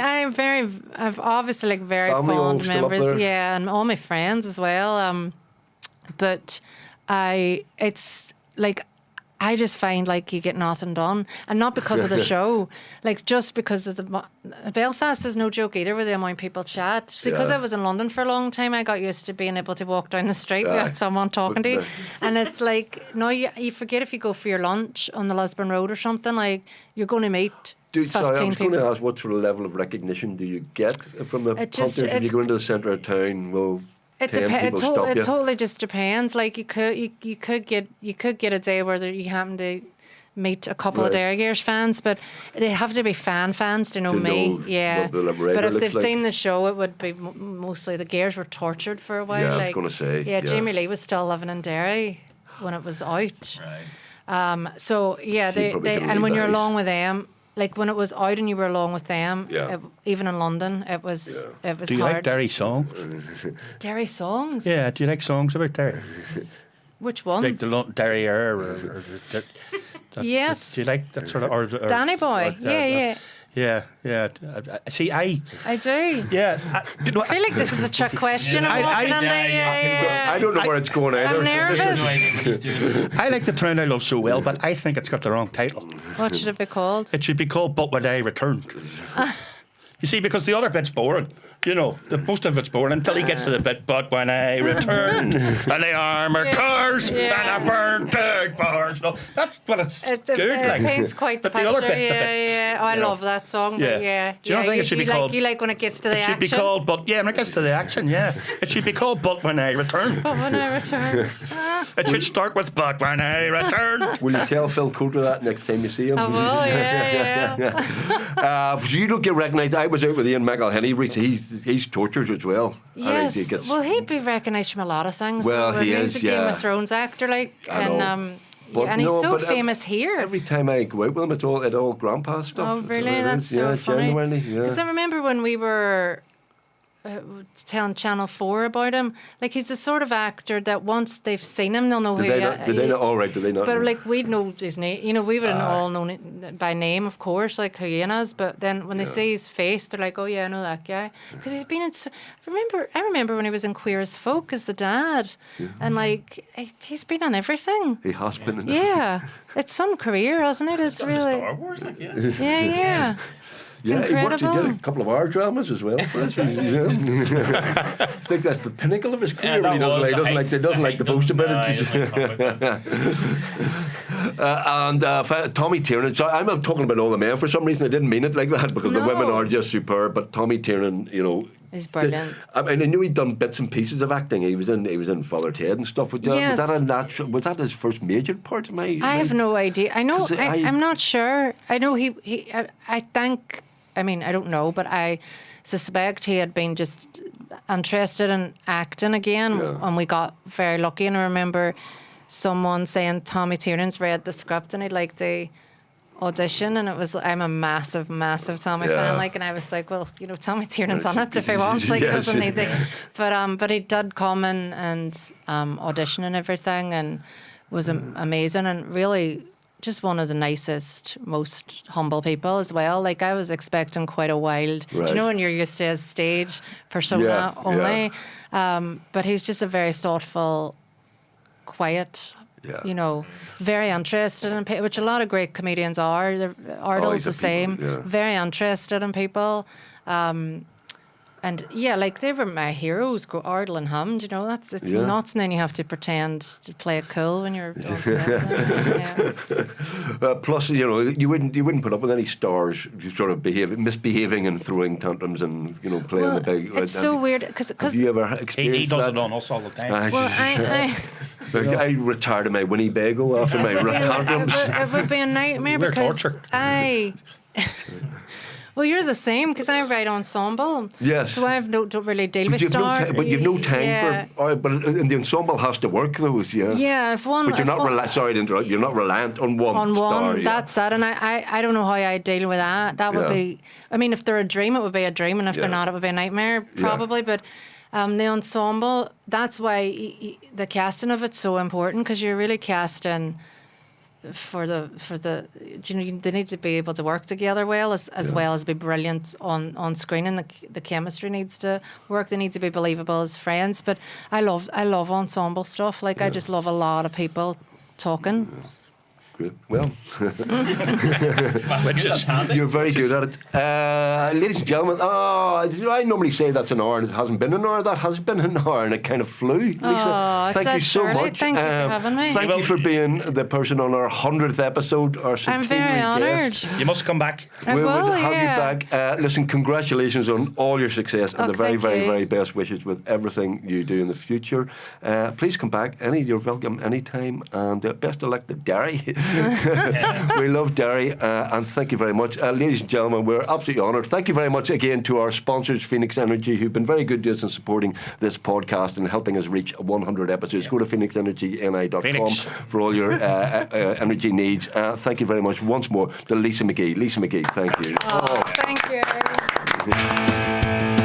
I've obviously like very Family all fond still up memories. there? Yeah, and all my friends as well. But it's like, I just find like you get nothing done, and not because of the show, like just because of Belfast is no joke either with the amount of people chat. See, because Yeah. I was in London for a long time, I got used to being able to walk down the street without someone talking to you, and it's like now you forget if you go for your lunch on the Lisburn Road or something, like you're going to meet. Dude, 15 sorry, I was going people. to ask what sort of level of recognition do you get from the punters if you it's- go into the centre of town? Will It 10 people stop it you? totally just depends. Like you could get a day where you happen to meet a couple of Right. Derry Girls fans, but they have to be fans to know To me. know Yeah, what the liberator but if looks they've like. seen the show, it would be mostly the Girls were tortured for a while. Yeah, I was like, gonna say, Yeah, yeah. Jamie Lee was still living in Derry when it was out. Right. So yeah, She probably they couldn't and leave when the you're house. along with them. Like when it was out and you were along with them, Yeah. even in London, it was Do you hard. like Derry songs? Derry songs? Yeah, do you like songs about Derry? Which one? Like the Derry Air or Yes. Do you like that sort of... Or, Danny Boy. Yeah. Yeah. See, I... I do. Yeah. You know, I feel like this is a trick question. I'm I- walking I- in there. I don't know where it's going either. I'm nervous. No idea what he's doing. I like the town I love so well, but I think it's got the wrong title. What should it be called? It should be called But When I Returned. You see, because the other bit's boring. You know, most of it's boring until he gets to the bit, but when I returned, and the armoured cars, and the burnt out bars. No, that's what it's good like. It paints quite the But picture. the other bit's a bit, Yeah. Oh, I you know. love that song. Yeah. But yeah. Do you not think it should be called- You like when it gets to the It should action. be called, but yeah, when it gets to the action, yeah. It should be called But When I Returned. But when I return. It should start with But When I Returned. Will you tell Phil Coulter that next time you see him? I will, yeah. But you don't get recognised. I was out with Ian McElhenney recently. He's tortured as well. And Yes. he gets- Well, he'd be recognised from a lot of things. Well, he He's is, a Game yeah. of Thrones actor, like, I know. and But and he's no, so but, famous here. Every time I go out with him, it's all grandpa stuff. Oh, It's really? all it That's is. so Yeah, funny. genuinely. Because I Yeah. remember when we were telling Channel 4 about him, like he's the sort of actor that once they've seen him, they'll know Did who they he not? Did they not? All right. Did they not? But know? like we'd know his name, you know, we would have all known it by name, of course, like who Ian is. But then when they see his face, they're like, "Oh yeah, I know that guy," because he's been in. I remember when he was in Queer as Folk as the dad, and like he's been on everything. He has been. In Yeah, it's some career, isn't it? It's really. Star Wars, like, yeah. Yeah. It's Yeah, incredible. he did a couple of our dramas as well. For us. Yeah. I think that's the pinnacle of his career. Yeah, He that was doesn't like the post about No, he it. doesn't like And Tommy Tiernan. So I'm not talking about all the men for some reason. I didn't mean it like that because the women No. are just superb. But Tommy Tiernan, you know. He's brilliant. I mean, I knew he'd done bits and pieces of acting. He was in Father Ted and stuff. Yes. Was that his first major part? I have no idea. I know. 'Cause I'm not sure. I know I think. I mean, I don't know, but I suspect he had been just interested in acting again, Yeah. and we got very lucky. And I remember someone saying Tommy Tiernan's read the script and he'd like to audition, and it was I'm a massive Tommy Yeah. fan, like, and I was like, well, you know, Tommy Tiernan's on it if he wants, like, he Yes. doesn't need to. But he did come in and audition and everything, and was amazing, and really just one of the nicest, most humble people as well. Like, I was expecting quite a wild, do Right. you know, when you're used to his stage persona Yeah, only, but he's just a very thoughtful, quiet. Yeah. You know, very interested in people, which a lot of great comedians are. Ardle's he's a the same. people, yeah. Very interested in people. And yeah, like they were my heroes, Ardle and him. You know, it's Yeah. nuts, and then you have to pretend to play it cool when you're. Yeah. Plus, you know, you wouldn't put up with any stars sort of misbehaving and throwing tantrums and, you know, playing Well, the big. it's so weird because Have you ever He experienced does that? it on us all the time. well, I retired of my Winnebago after my tantrums. it would be a nightmare We're because torture. Well, you're the same because I write ensemble. Yes. So I don't really deal But with you've no stars. time. But you've no time Yeah. for. But and the ensemble has to work those. Yeah. Yeah, if one. But you're if not one- sorry to interrupt. You're not reliant on one on star. one. yeah. That's it, and I don't know how I deal with that. That would Yeah. be. I mean, if they're a dream, it would be a dream, and if Yeah. they're not, it would be a nightmare probably. But The ensemble, that's why the casting of it's so important, because you're really casting for the they need to be able to work together well as be brilliant on screen, and the chemistry needs to work. They need to be believable as friends. But I love ensemble stuff. Like I just love a lot of people talking. Great. Well, Which is handy. you're very good at it. Ladies and gentlemen, I normally say that's an hour and it hasn't been an hour. That has been an hour and it kind of flew. Lisa, thank you so Shirley, much. thank you for having me. Thank you for being the person on our 100th episode, our I'm very honoured. guest. You must come back. I We will, would have yeah. you back. Listen, congratulations on all your success and the very, thank very, you. very best wishes with everything you do in the future. Please come back. You're welcome anytime. And best of luck to Derry. We love Derry. And thank you very much. Ladies and gentlemen, we're absolutely honoured. Thank you very much again to our sponsors, Phoenix Energy, who've been very good to us in supporting this podcast and helping us reach 100 episodes. Go to phoenixenergyni.com Phoenix. for all your energy needs. Thank you very much once more to Lisa McGee. Lisa McGee, thank you. Thank you.